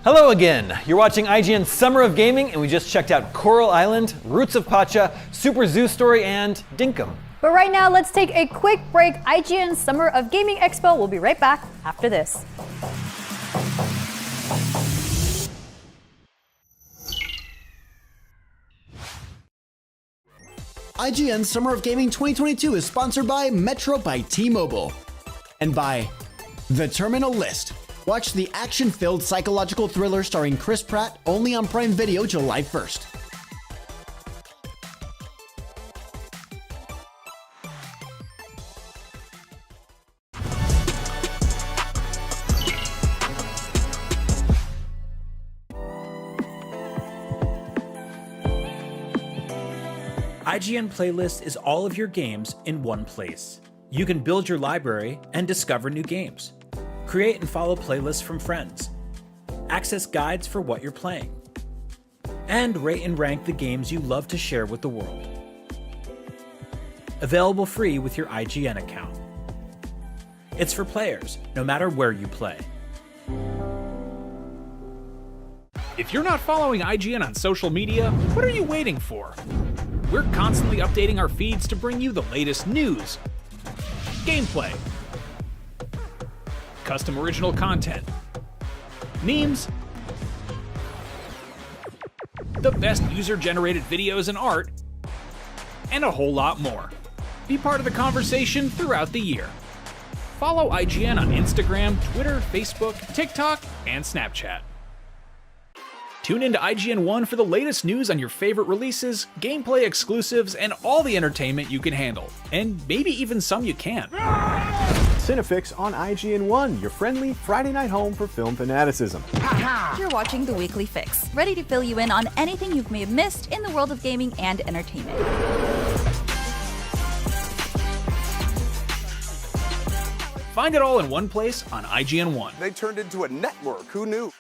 Hello again. You're watching IGN Summer of Gaming, and we just checked out Coral Island, Roots of Pacha, Super Zoo Story, and Dinkum. But right now, let's take a quick break. IGN Summer of Gaming Expo. We'll be right back after this. IGN Summer of Gaming 2022 is sponsored by Metro by T-Mobile and by The Terminal List. Watch the action-filled psychological thriller starring Chris Pratt only on Prime Video July 1st. IGN Playlist is all of your games in one place. You can build your library and discover new games. Create and follow playlists from friends. Access guides for what you're playing. And rate and rank the games you love to share with the world. Available free with your IGN account. It's for players, no matter where you play. If you're not following IGN on social media, what are you waiting for? We're constantly updating our feeds to bring you the latest news, gameplay, custom original content, memes, the best user-generated videos and art, and a whole lot more. Be part of the conversation throughout the year. Follow IGN on Instagram, Twitter, Facebook, TikTok, and Snapchat. Tune into IGN 1 for the latest news on your favorite releases, gameplay exclusives, and all the entertainment you can handle. And maybe even some you can't. Cinefix on IGN 1, your friendly Friday night home for film fanaticism. You're watching The Weekly Fix, ready to fill you in on anything you may have missed in the world of gaming and entertainment. Find it all in one place on IGN 1. They turned into a network, who knew?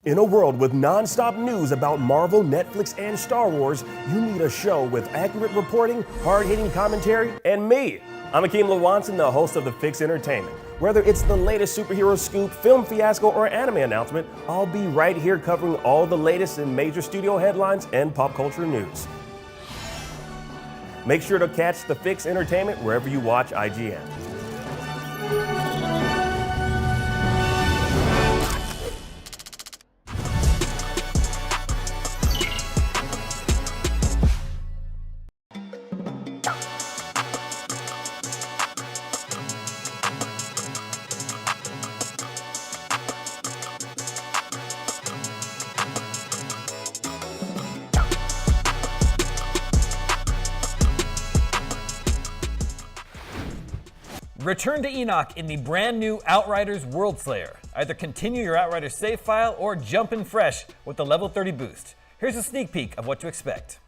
In a world with non-stop news about Marvel, Netflix, and Star Wars, you need a show with accurate reporting, hard-hitting commentary, and me. I'm Akeem Lawanson, the host of The Fix Entertainment. Whether it's the latest superhero scoop, film fiasco, or anime announcement, I'll be right here covering all the latest in major studio headlines and pop culture news. Make sure to catch The Fix Entertainment wherever you watch IGN. Return to Enoch in the brand new Outriders World Slayer. Either continue your Outriders save file or jump in fresh with the level 30 boost. Here's a sneak peek of what to expect.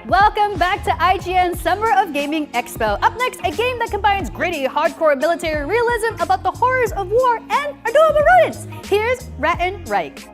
Welcome back to IGN Summer of Gaming Expo. Up next, a game that combines gritty, hardcore military realism about the horrors of war and adorable rodents. Here's Rat Reich.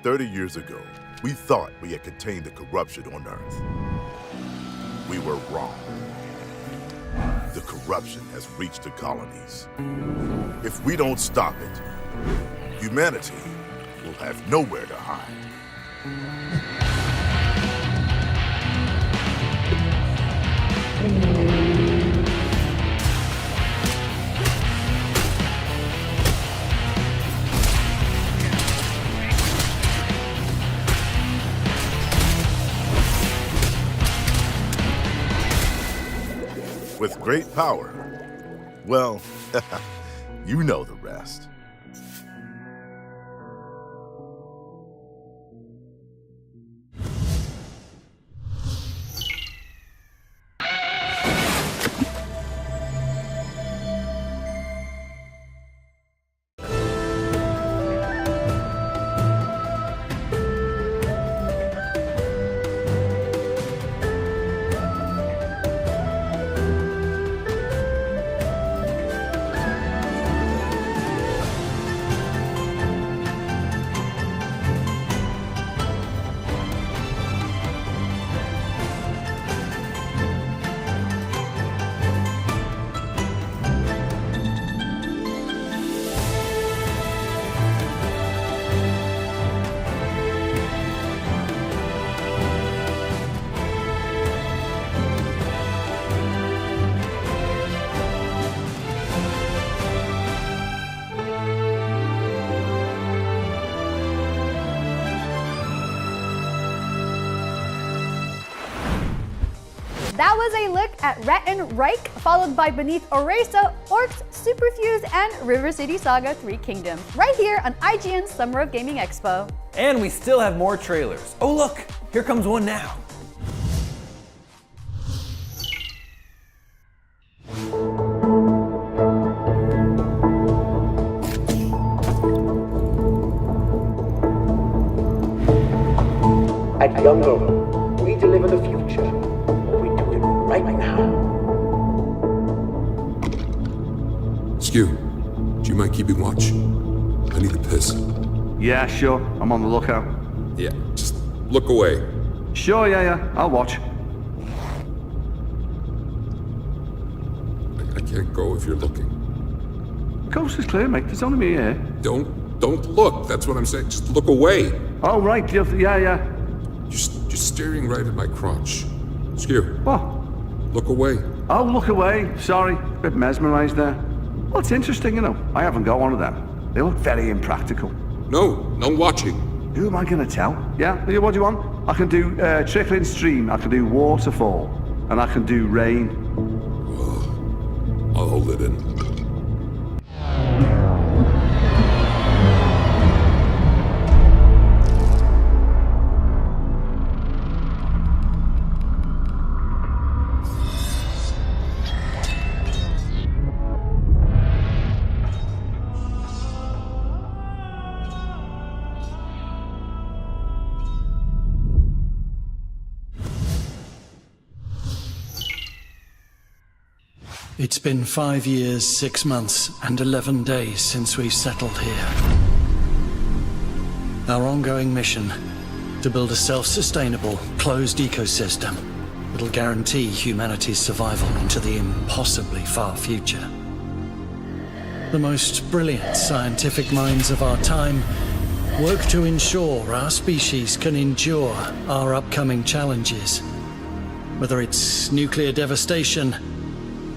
30 years ago, we thought we had contained the corruption on Earth. We were wrong. The corruption has reached the colonies. If we don't stop it, humanity will have nowhere to hide. With great power, well, you know the rest. That was a look at Rat and Reich, followed by Beneath Oresa, Orcs, Superfused, and River City Saga 3 Kingdoms, right here on IGN's Summer of Gaming Expo. And we still have more trailers. Oh look, here comes one now. At Younger, we deliver the future. We do it right now. Skew, do you mind keeping watch? I need a piss. Yeah, sure. I'm on the lookout. Yeah, just look away. Sure, yeah. I'll watch. I can't go if you're looking. The coast is clear, mate. There's only me here. Don't look. That's what I'm saying. Just look away. Oh, right. Yeah. You're staring right at my crotch. Skew. What? Look away. Oh, look away. Sorry. A bit mesmerized there. Well, it's interesting, you know. I haven't got one of them. They look very impractical. No watching. Who am I going to tell? Yeah, what do you want? I can do trickling stream, I can do waterfall, and I can do rain. I'll hold it in. It's been 5 years, 6 months, and 11 days since we settled here. Our ongoing mission, to build a self-sustainable, closed ecosystem that'll guarantee humanity's survival into the impossibly far future. The most brilliant scientific minds of our time work to ensure our species can endure our upcoming challenges, whether it's nuclear devastation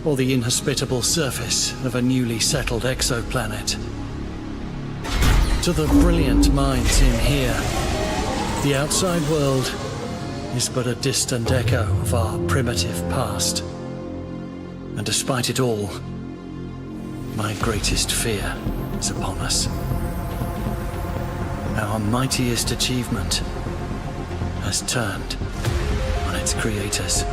or the inhospitable surface of a newly settled exoplanet. To the brilliant minds in here, the outside world is but a distant echo of our primitive past. And despite it all, my greatest fear is upon us. Our mightiest achievement has turned on its creators.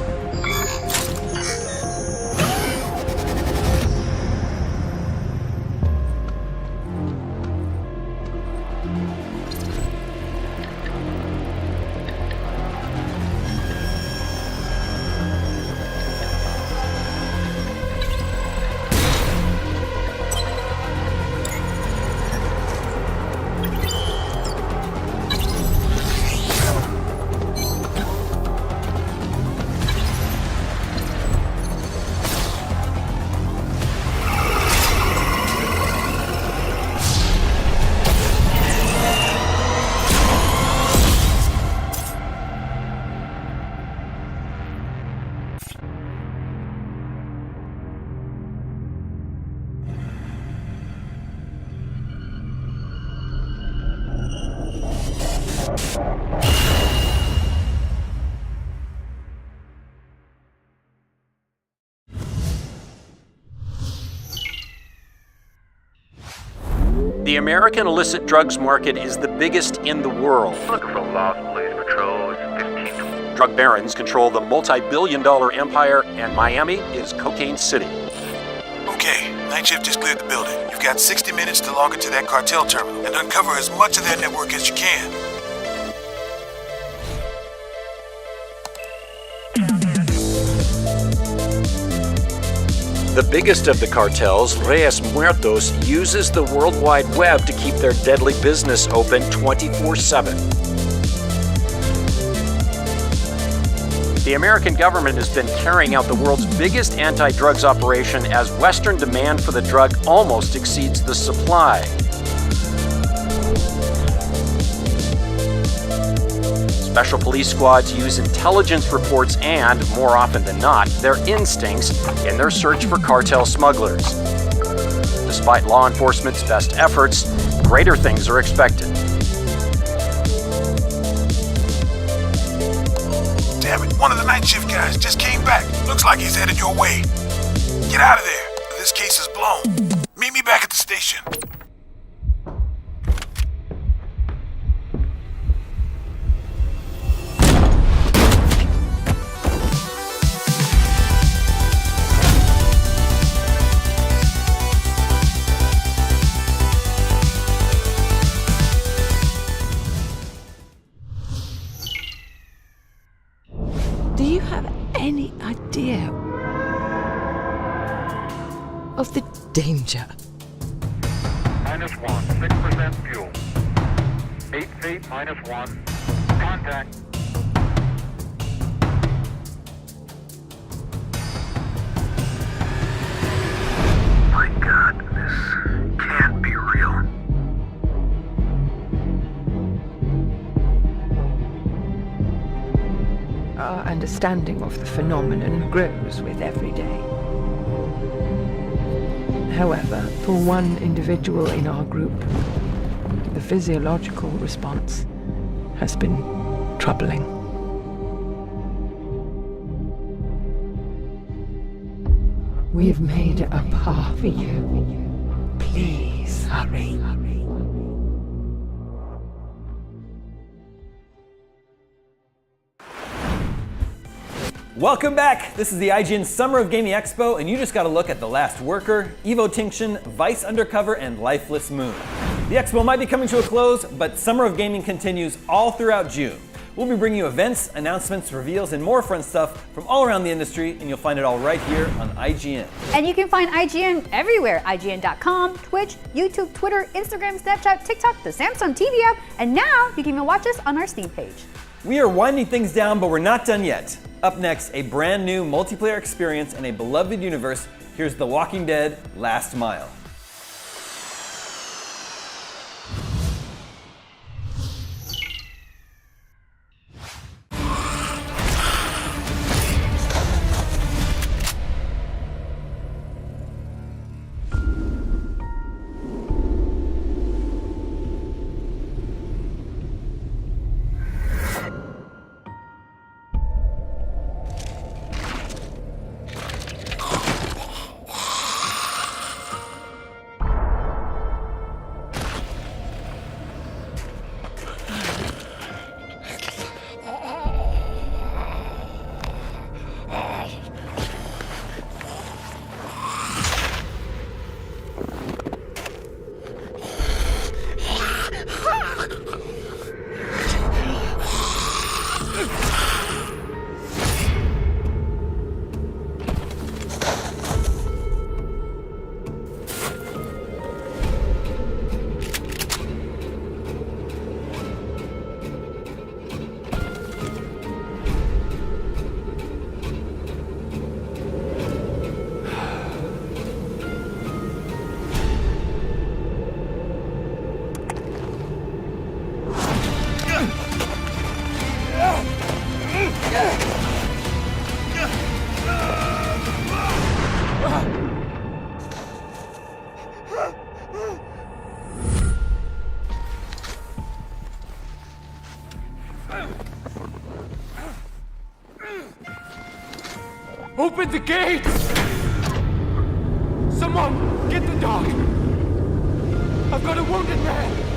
The American illicit drugs market is the biggest in the world. Looking for lost police patrols, 15. Drug barons control the multi-billion-dollar empire, and Miami is Cocaine City. Okay, night shift just cleared the building. You've got 60 minutes to log into that cartel terminal and uncover as much of their network as you can. The biggest of the cartels, Reyes Muertos, uses the World Wide Web to keep their deadly business open 24/7. The American government has been carrying out the world's biggest anti-drugs operation as Western demand for the drug almost exceeds the supply. Special police squads use intelligence reports and, more often than not, their instincts in their search for cartel smugglers. Despite law enforcement's best efforts, greater things are expected. Damn it, one of the night shift guys just came back. Looks like he's headed your way. Get out of there. This case is blown. Meet me back at the station. Do you have any idea of the danger? -1, 6% fuel. 8 feet, -1. Contact. My God, this can't be real. Our understanding of the phenomenon grows with every day. However, for one individual in our group, the physiological response has been troubling. We've made a path for you. Please hurry. Welcome back! This is the IGN Summer of Gaming Expo, and you just got a look at The Last Worker, Evo Tinction, Vice Undercover, and Lifeless Moon. The Expo might be coming to a close, but Summer of Gaming continues all throughout June. We'll be bringing you events, announcements, reveals, and more fun stuff from all around the industry, and you'll find it all right here on IGN. And you can find IGN everywhere. IGN.com, Twitch, YouTube, Twitter, Instagram, Snapchat, TikTok, the Samsung TV app, and now you can even watch us on our Steam page. We are winding things down, but we're not done yet. Up next, a brand new multiplayer experience in a beloved universe. Here's The Walking Dead: Last Mile. Open the gates! Someone, get the dog! I've got a wounded man!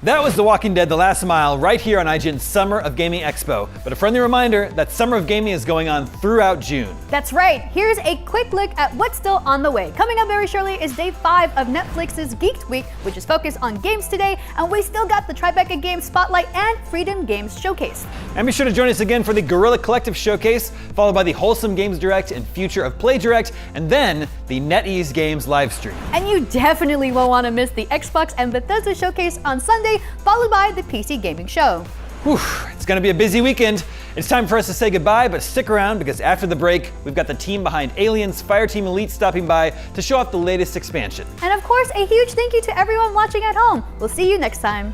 That was The Walking Dead: The Last Mile right here on IGN's Summer of Gaming Expo. But a friendly reminder that Summer of Gaming is going on throughout June. That's right. Here's a quick look at what's still on the way. Coming up very shortly is day 5 of Netflix's Geeked Week, which is focused on games today, and we still got the Tribeca Games Spotlight and Freedom Games Showcase. And be sure to join us again for the Guerrilla Collective Showcase, followed by the Wholesome Games Direct and Future of Play Direct, and then the NetEase Games Livestream. And you definitely won't want to miss the Xbox and Bethesda Showcase on Sunday, followed by the PC Gaming Show. Whew, it's gonna be a busy weekend. It's time for us to say goodbye, but stick around because after the break, we've got the team behind Aliens Fireteam Elite stopping by to show off the latest expansion. And of course, a huge thank you to everyone watching at home. We'll see you next time.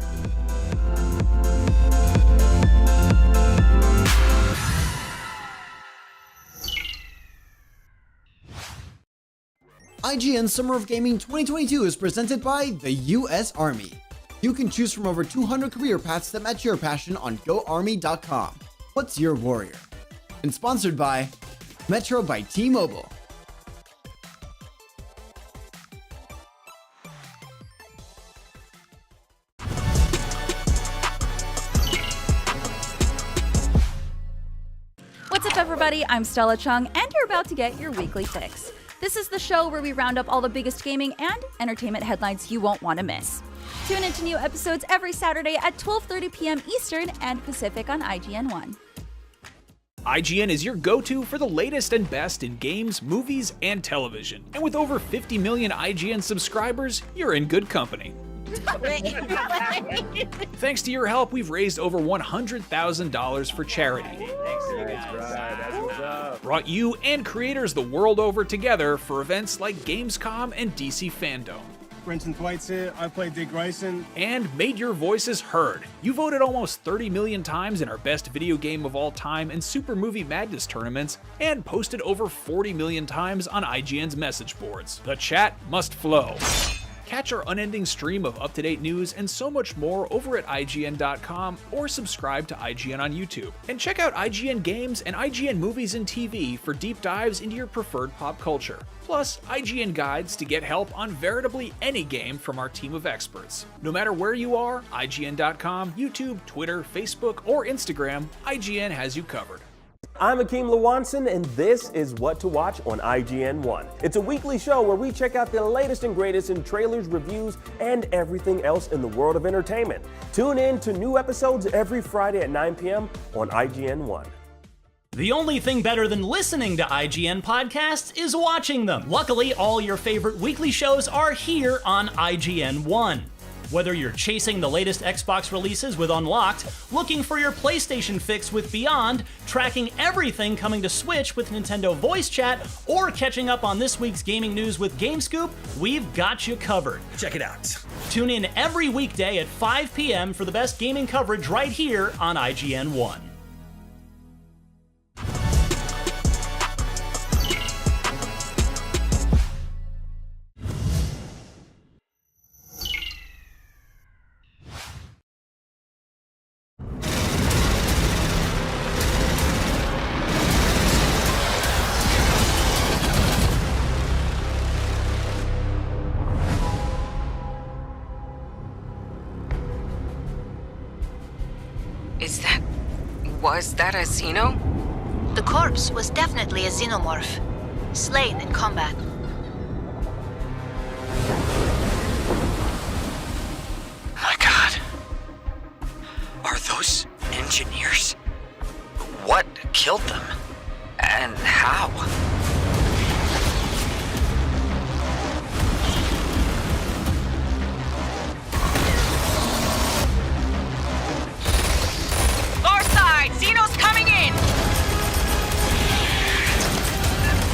IGN Summer of Gaming 2022 is presented by the US Army. You can choose from over 200 career paths that match your passion on GoArmy.com. What's your warrior? And sponsored by Metro by T-Mobile. What's up, everybody? I'm Stella Chung, and you're about to get your weekly fix. This is the show where we round up all the biggest gaming and entertainment headlines you won't want to miss. Tune into new episodes every Saturday at 12:30 p.m. Eastern and Pacific on IGN1. IGN is your go-to for the latest and best in games, movies, and television. And with over 50 million IGN subscribers, you're in good company. Thanks to your help, we've raised over $100,000 for charity. Brought you and creators the world over together for events like Gamescom and DC Fandom. Brenton Thwaites here, I play Dick Grayson. And made your voices heard. You voted almost 30 million times in our best video game of all time and Super Movie Madness tournaments, and posted over 40 million times on IGN's message boards. The chat must flow. Catch our unending stream of up-to-date news and so much more over at IGN.com or subscribe to IGN on YouTube. And check out IGN Games and IGN Movies and TV for deep dives into your preferred pop culture. Plus, IGN guides to get help on veritably any game from our team of experts. No matter where you are, IGN.com, YouTube, Twitter, Facebook, or Instagram, IGN has you covered. I'm Akeem Lawanson, and this is What to Watch on IGN1. It's a weekly show where we check out the latest and greatest in trailers, reviews, and everything else in the world of entertainment. Tune in to new episodes every Friday at 9 p.m. on IGN1. The only thing better than listening to IGN podcasts is watching them. Luckily, all your favorite weekly shows are here on IGN1. Whether you're chasing the latest Xbox releases with Unlocked, looking for your PlayStation fix with Beyond, tracking everything coming to Switch with Nintendo Voice Chat, or catching up on this week's gaming news with GameScoop, we've got you covered. Check it out. Tune in every weekday at 5 p.m. for the best gaming coverage right here on IGN1. Was that a Xeno? The corpse was definitely a xenomorph, slain in combat. My God. Are those engineers? What killed them? And how? Xenos coming in!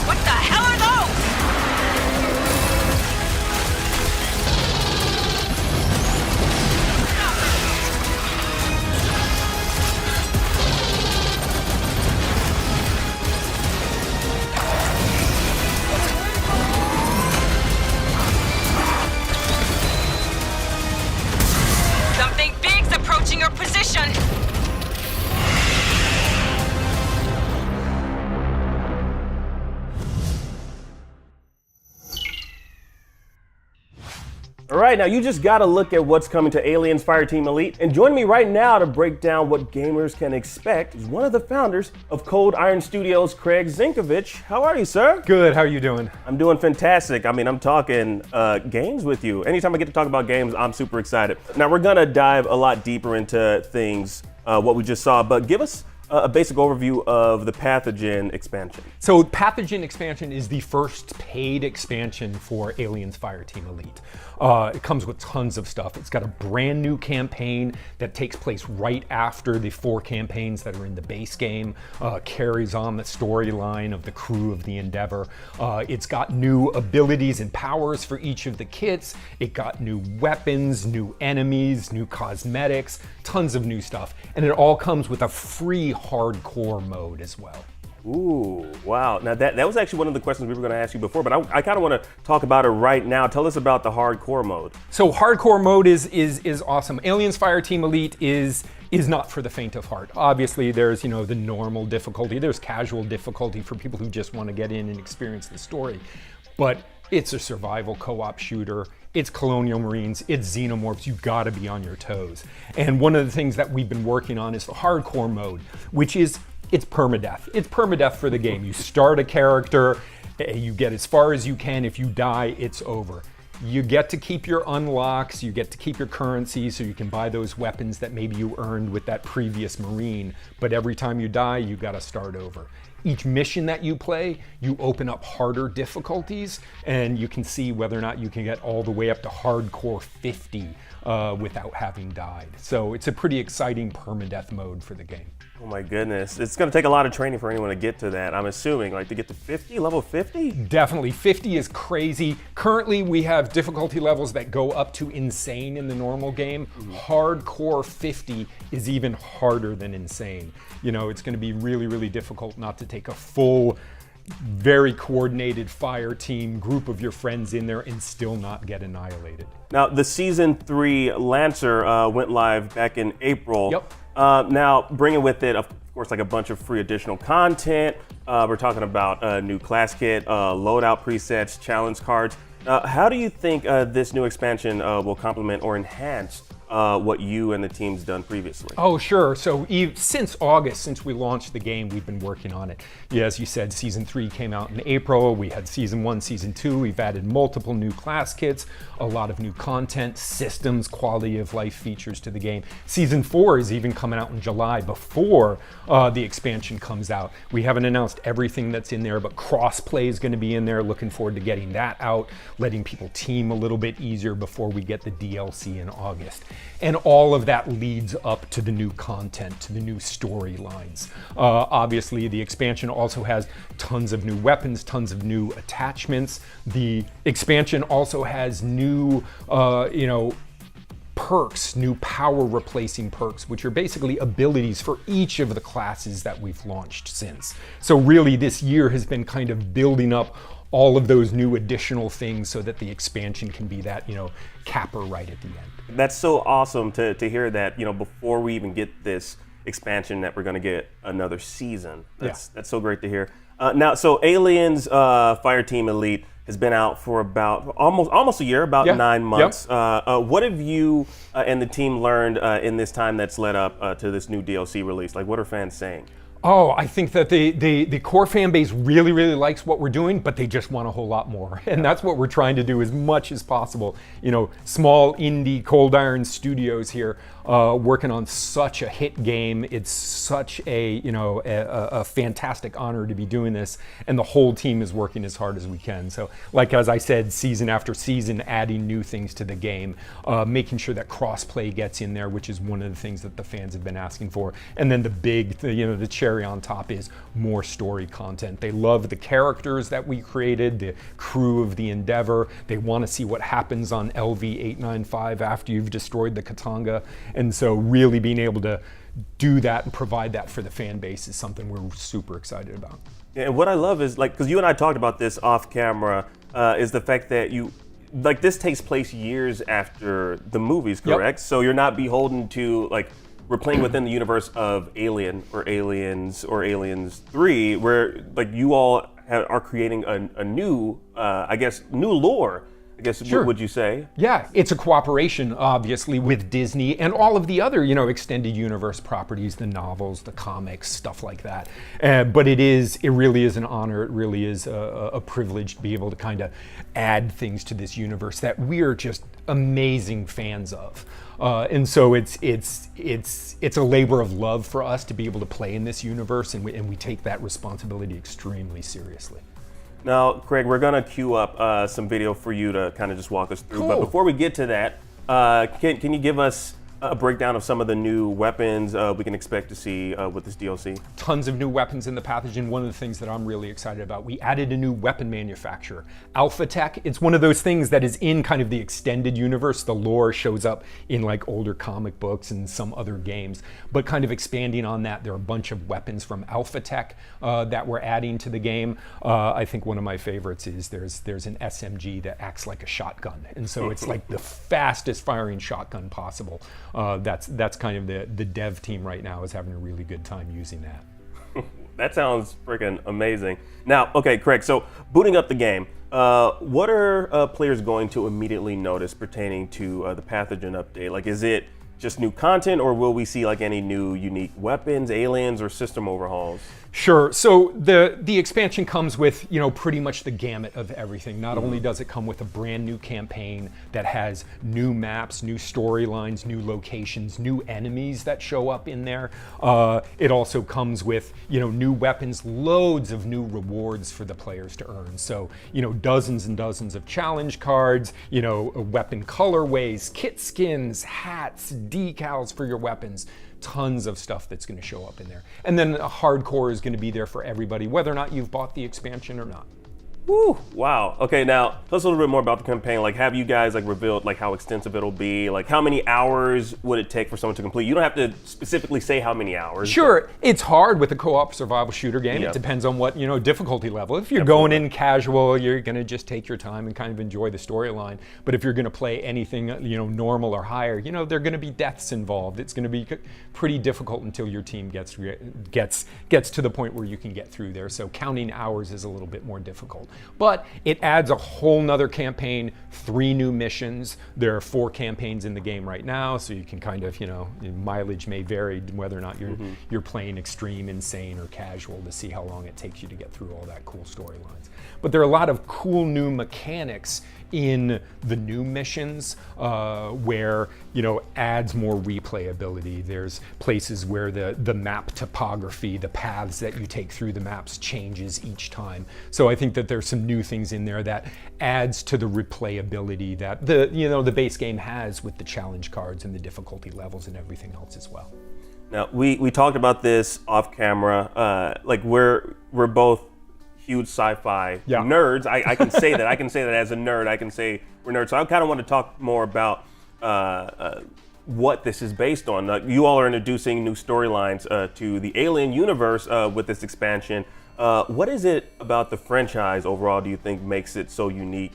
What the hell are those? All right, now you just got to look at what's coming to Aliens Fireteam Elite. And join me right now to break down what gamers can expect is one of the founders of Cold Iron Studios, Craig Zinkovich. How are you, sir? Good, how are you doing? I'm doing fantastic. I mean, I'm talking games with you. Anytime I get to talk about games, I'm super excited. Now, we're going to dive a lot deeper into things, what we just saw, but give us a basic overview of the Pathogen expansion. So Pathogen expansion is the first paid expansion for Aliens Fireteam Elite. It comes with tons of stuff. It's got a brand new campaign that takes place right after the 4 campaigns that are in the base game, carries on the storyline of the crew of the Endeavor. It's got new abilities and powers for each of the kits. It got new weapons, new enemies, new cosmetics, tons of new stuff. And it all comes with a free hardcore mode as well. Ooh, wow. Now that was actually one of the questions we were going to ask you before, but I kind of want to talk about it right now. Tell us about the hardcore mode. So hardcore mode is awesome. Aliens Fireteam Elite is not for the faint of heart. Obviously, there's, the normal difficulty. There's casual difficulty for people who just want to get in and experience the story. But it's a survival co-op shooter. It's Colonial Marines, it's Xenomorphs, you've got to be on your toes. And one of the things that we've been working on is the hardcore mode, which is, it's permadeath. It's permadeath for the game. You start a character, you get as far as you can. If you die, it's over. You get to keep your unlocks, you get to keep your currency so you can buy those weapons that maybe you earned with that previous Marine, but every time you die, you gotta start over. Each mission that you play, you open up harder difficulties, and you can see whether or not you can get all the way up to hardcore 50 without having died. So it's a pretty exciting permadeath mode for the game. Oh my goodness. It's going to take a lot of training for anyone to get to that, I'm assuming. Like to get to 50, level 50? Definitely. 50 is crazy. Currently, we have difficulty levels that go up to insane in the normal game. Hardcore 50 is even harder than insane. It's going to be really, really difficult not to take a full, very coordinated fire team group of your friends in there and still not get annihilated. Now, the Season 3 Lancer went live back in April. Yep. Now, bringing with it, of course, like a bunch of free additional content. We're talking about a new class kit, loadout presets, challenge cards. How do you think this new expansion will complement or enhance what you and the team's done previously? Oh, sure. So since August, since we launched the game, we've been working on it. Yeah, as you said, Season 3 came out in April. We had Season 1, Season 2. We've added multiple new class kits, a lot of new content, systems, quality of life features to the game. Season 4 is even coming out in July before the expansion comes out. We haven't announced everything that's in there, but crossplay is going to be in there. Looking forward to getting that out, letting people team a little bit easier before we get the DLC in August. And all of that leads up to the new content, to the new storylines. Obviously, the expansion also has tons of new weapons, tons of new attachments. The expansion also has new, perks, new power replacing perks, which are basically abilities for each of the classes that we've launched since. So really, this year has been kind of building up all of those new additional things so that the expansion can be that, capper right at the end. That's so awesome to hear that, before we even get this expansion that we're going to get another season. That's so great to hear. Now, so Aliens Fireteam Elite has been out for about almost a year, about 9 months. What have you and the team learned in this time that's led up to this new DLC release? Like, what are fans saying? Oh, I think that the core fan base really, really likes what we're doing, but they just want a whole lot more. And that's what we're trying to do as much as possible. Small indie Cold Iron studios here working on such a hit game. It's such a fantastic honor to be doing this. And the whole team is working as hard as we can. So as I said, season after season, adding new things to the game, making sure that crossplay gets in there, which is one of the things that the fans have been asking for. And then the cherry on top is more story content. They love the characters that we created, the crew of the Endeavor. They want to see what happens on LV-895 after you've destroyed the Katanga. And so really being able to do that and provide that for the fan base is something we're super excited about. Yeah, and what I love is, because you and I talked about this off camera, is the fact that this takes place years after the movies, correct? Yep. So you're not beholden to, we're playing within the universe of Alien or Aliens or Aliens 3, where you all are creating a new, new lore I guess, Sure. what would you say? Yeah, it's a cooperation, obviously, with Disney and all of the other, extended universe properties, the novels, the comics, stuff like that. But it really is an honor. It really is a privilege to be able to kind of add things to this universe that we're just amazing fans of. And so it's a labor of love for us to be able to play in this universe, and we take that responsibility extremely seriously. Now, Craig, we're gonna queue up some video for you to kind of just walk us through. Cool. But before we get to that, can you give us a breakdown of some of the new weapons we can expect to see with this DLC? Tons of new weapons in the Pathogen. One of the things that I'm really excited about, we added a new weapon manufacturer, Alpha Tech. It's one of those things that is in kind of the extended universe. The lore shows up in like older comic books and some other games, but kind of expanding on that, there are a bunch of weapons from Alpha Tech that we're adding to the game. I think one of my favorites is there's an SMG that acts like a shotgun, and so it's like the fastest firing shotgun possible. That's kind of the dev team right now is having a really good time using that. That sounds freaking amazing. Now, okay, Craig, so booting up the game, what are players going to immediately notice pertaining to the Pathogen update? Like, is it just new content, or will we see like any new unique weapons, aliens, or system overhauls? Sure. So the expansion comes with, pretty much the gamut of everything. Not only does it come with a brand new campaign that has new maps, new storylines, new locations, new enemies that show up in there, it also comes with, new weapons, loads of new rewards for the players to earn. So, dozens and dozens of challenge cards, weapon colorways, kit skins, hats, decals for your weapons. Tons of stuff that's going to show up in there. And then hardcore is going to be there for everybody, whether or not you've bought the expansion or not. Woo! Wow. Okay, now tell us a little bit more about the campaign. Like, have you guys revealed how extensive it'll be? Like, how many hours would it take for someone to complete? You don't have to specifically say how many hours. Sure, it's hard with a co-op survival shooter game. Yeah. It depends on what difficulty level. If you're going in casual, you're going to just take your time and kind of enjoy the storyline. But if you're going to play anything normal or higher, there are going to be deaths involved. It's going to be pretty difficult until your team gets to the point where you can get through there. So counting hours is a little bit more difficult. But it adds a whole nother campaign, 3 new missions. There are 4 campaigns in the game right now, so you can kind of, mileage may vary whether or not you're playing extreme, insane, or casual to see how long it takes you to get through all that cool storylines. But there are a lot of cool new mechanics in the new missions where adds more replayability. There's places where the map topography, the paths that you take through the maps changes each time. So I think that there's some new things in there that adds to the replayability that the base game has with the challenge cards and the difficulty levels and everything else as well. Now we talked about this off camera. We're both huge sci-fi nerds. I can say that. I can say that as a nerd. I can say we're nerds. So I kind of want to talk more about what this is based on. You all are introducing new storylines to the Alien universe with this expansion. What is it about the franchise overall do you think makes it so unique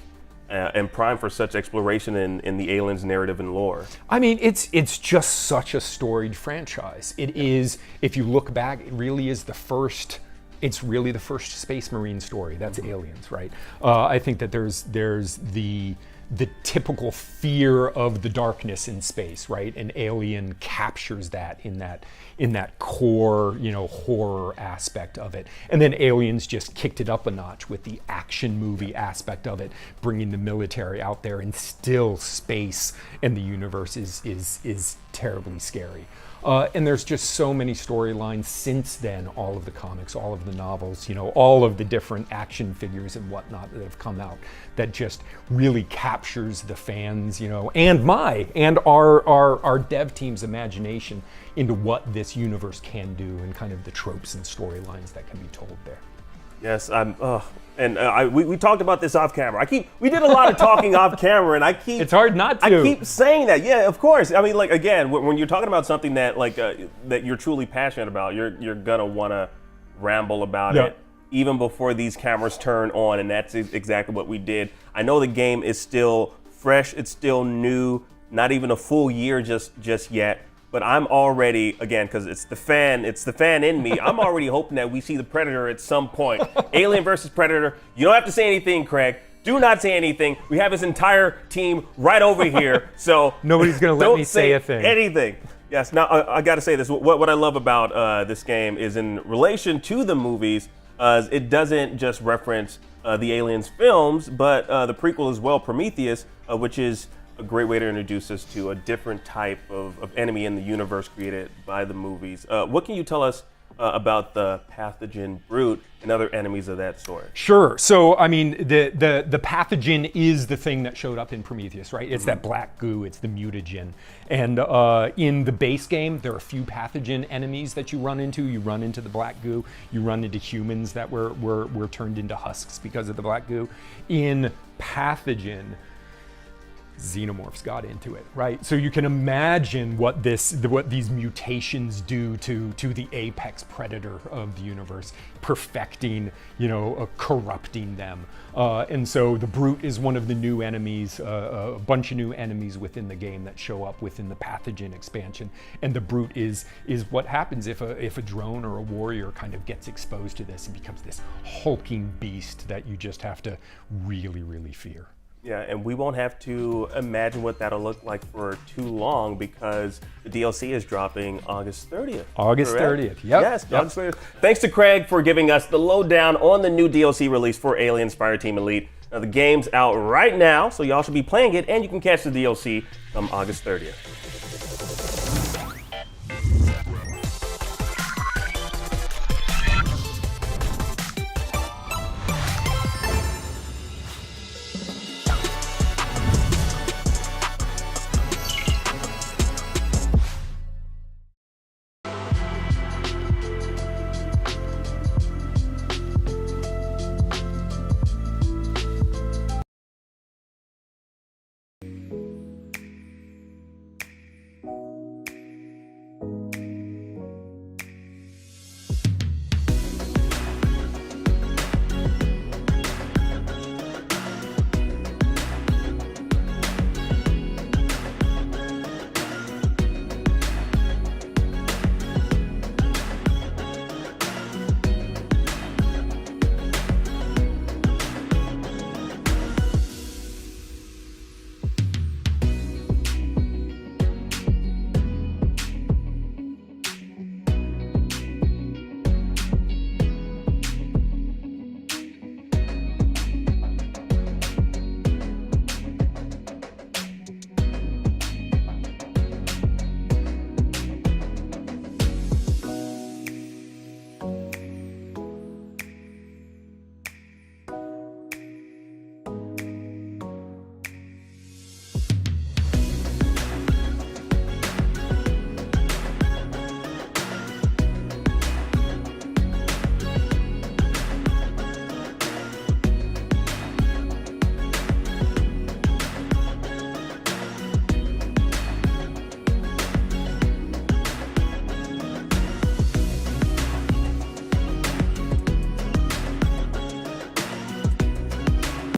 and prime for such exploration in the Aliens narrative and lore? I mean, it's just such a storied franchise. It is, if you look back, it really is it's really the first Space Marine story. That's Aliens, right? I think that there's the typical fear of the darkness in space, right? And Alien captures that in that core, horror aspect of it. And then Aliens just kicked it up a notch with the action movie aspect of it, bringing the military out there, and still space and the universe is terribly scary. And there's just so many storylines since then, all of the comics, all of the novels, all of the different action figures and whatnot that have come out that just really captures the fans, and our dev team's imagination into what this universe can do and kind of the tropes and storylines that can be told there. Yes, we talked about this off camera. We did a lot of talking off camera, and it's hard not to. I keep saying that. Yeah, of course. I mean, again, when you're talking about something that that you're truly passionate about, you're gonna want to ramble about it even before these cameras turn on, and that's exactly what we did. I know the game is still fresh, it's still new, not even a full year just yet. But I'm already, again, because it's the fan in me, I'm already hoping that we see the Predator at some point. Alien versus Predator. You don't have to say anything, Craig. Do not say anything. We have his entire team right over here, so nobody's gonna let me say a thing. Anything. Yes. Now I got to say this. What I love about this game is in relation to the movies, it doesn't just reference the Aliens films, but the prequel as well, Prometheus, which is a great way to introduce us to a different type of enemy in the universe created by the movies. What can you tell us about the pathogen brute and other enemies of that sort? Sure. So, I mean, the pathogen is the thing that showed up in Prometheus, right? It's that black goo, it's the mutagen. And in the base game, there are a few pathogen enemies that you run into. You run into the black goo, you run into humans that were turned into husks because of the black goo. In pathogen, xenomorphs got into it, right? So you can imagine what these mutations do to the apex predator of the universe, perfecting, corrupting them. And so the brute is one of the new enemies, a bunch of new enemies within the game that show up within the pathogen expansion. And the brute is what happens if a drone or a warrior kind of gets exposed to this and becomes this hulking beast that you just have to really, really fear. Yeah, and we won't have to imagine what that'll look like for too long because the DLC is dropping August 30th. August correct? 30th, yep. Yes, August 30th. Thanks to Craig for giving us the lowdown on the new DLC release for Aliens Fireteam Elite. Now, the game's out right now, so y'all should be playing it, and you can catch the DLC come August 30th.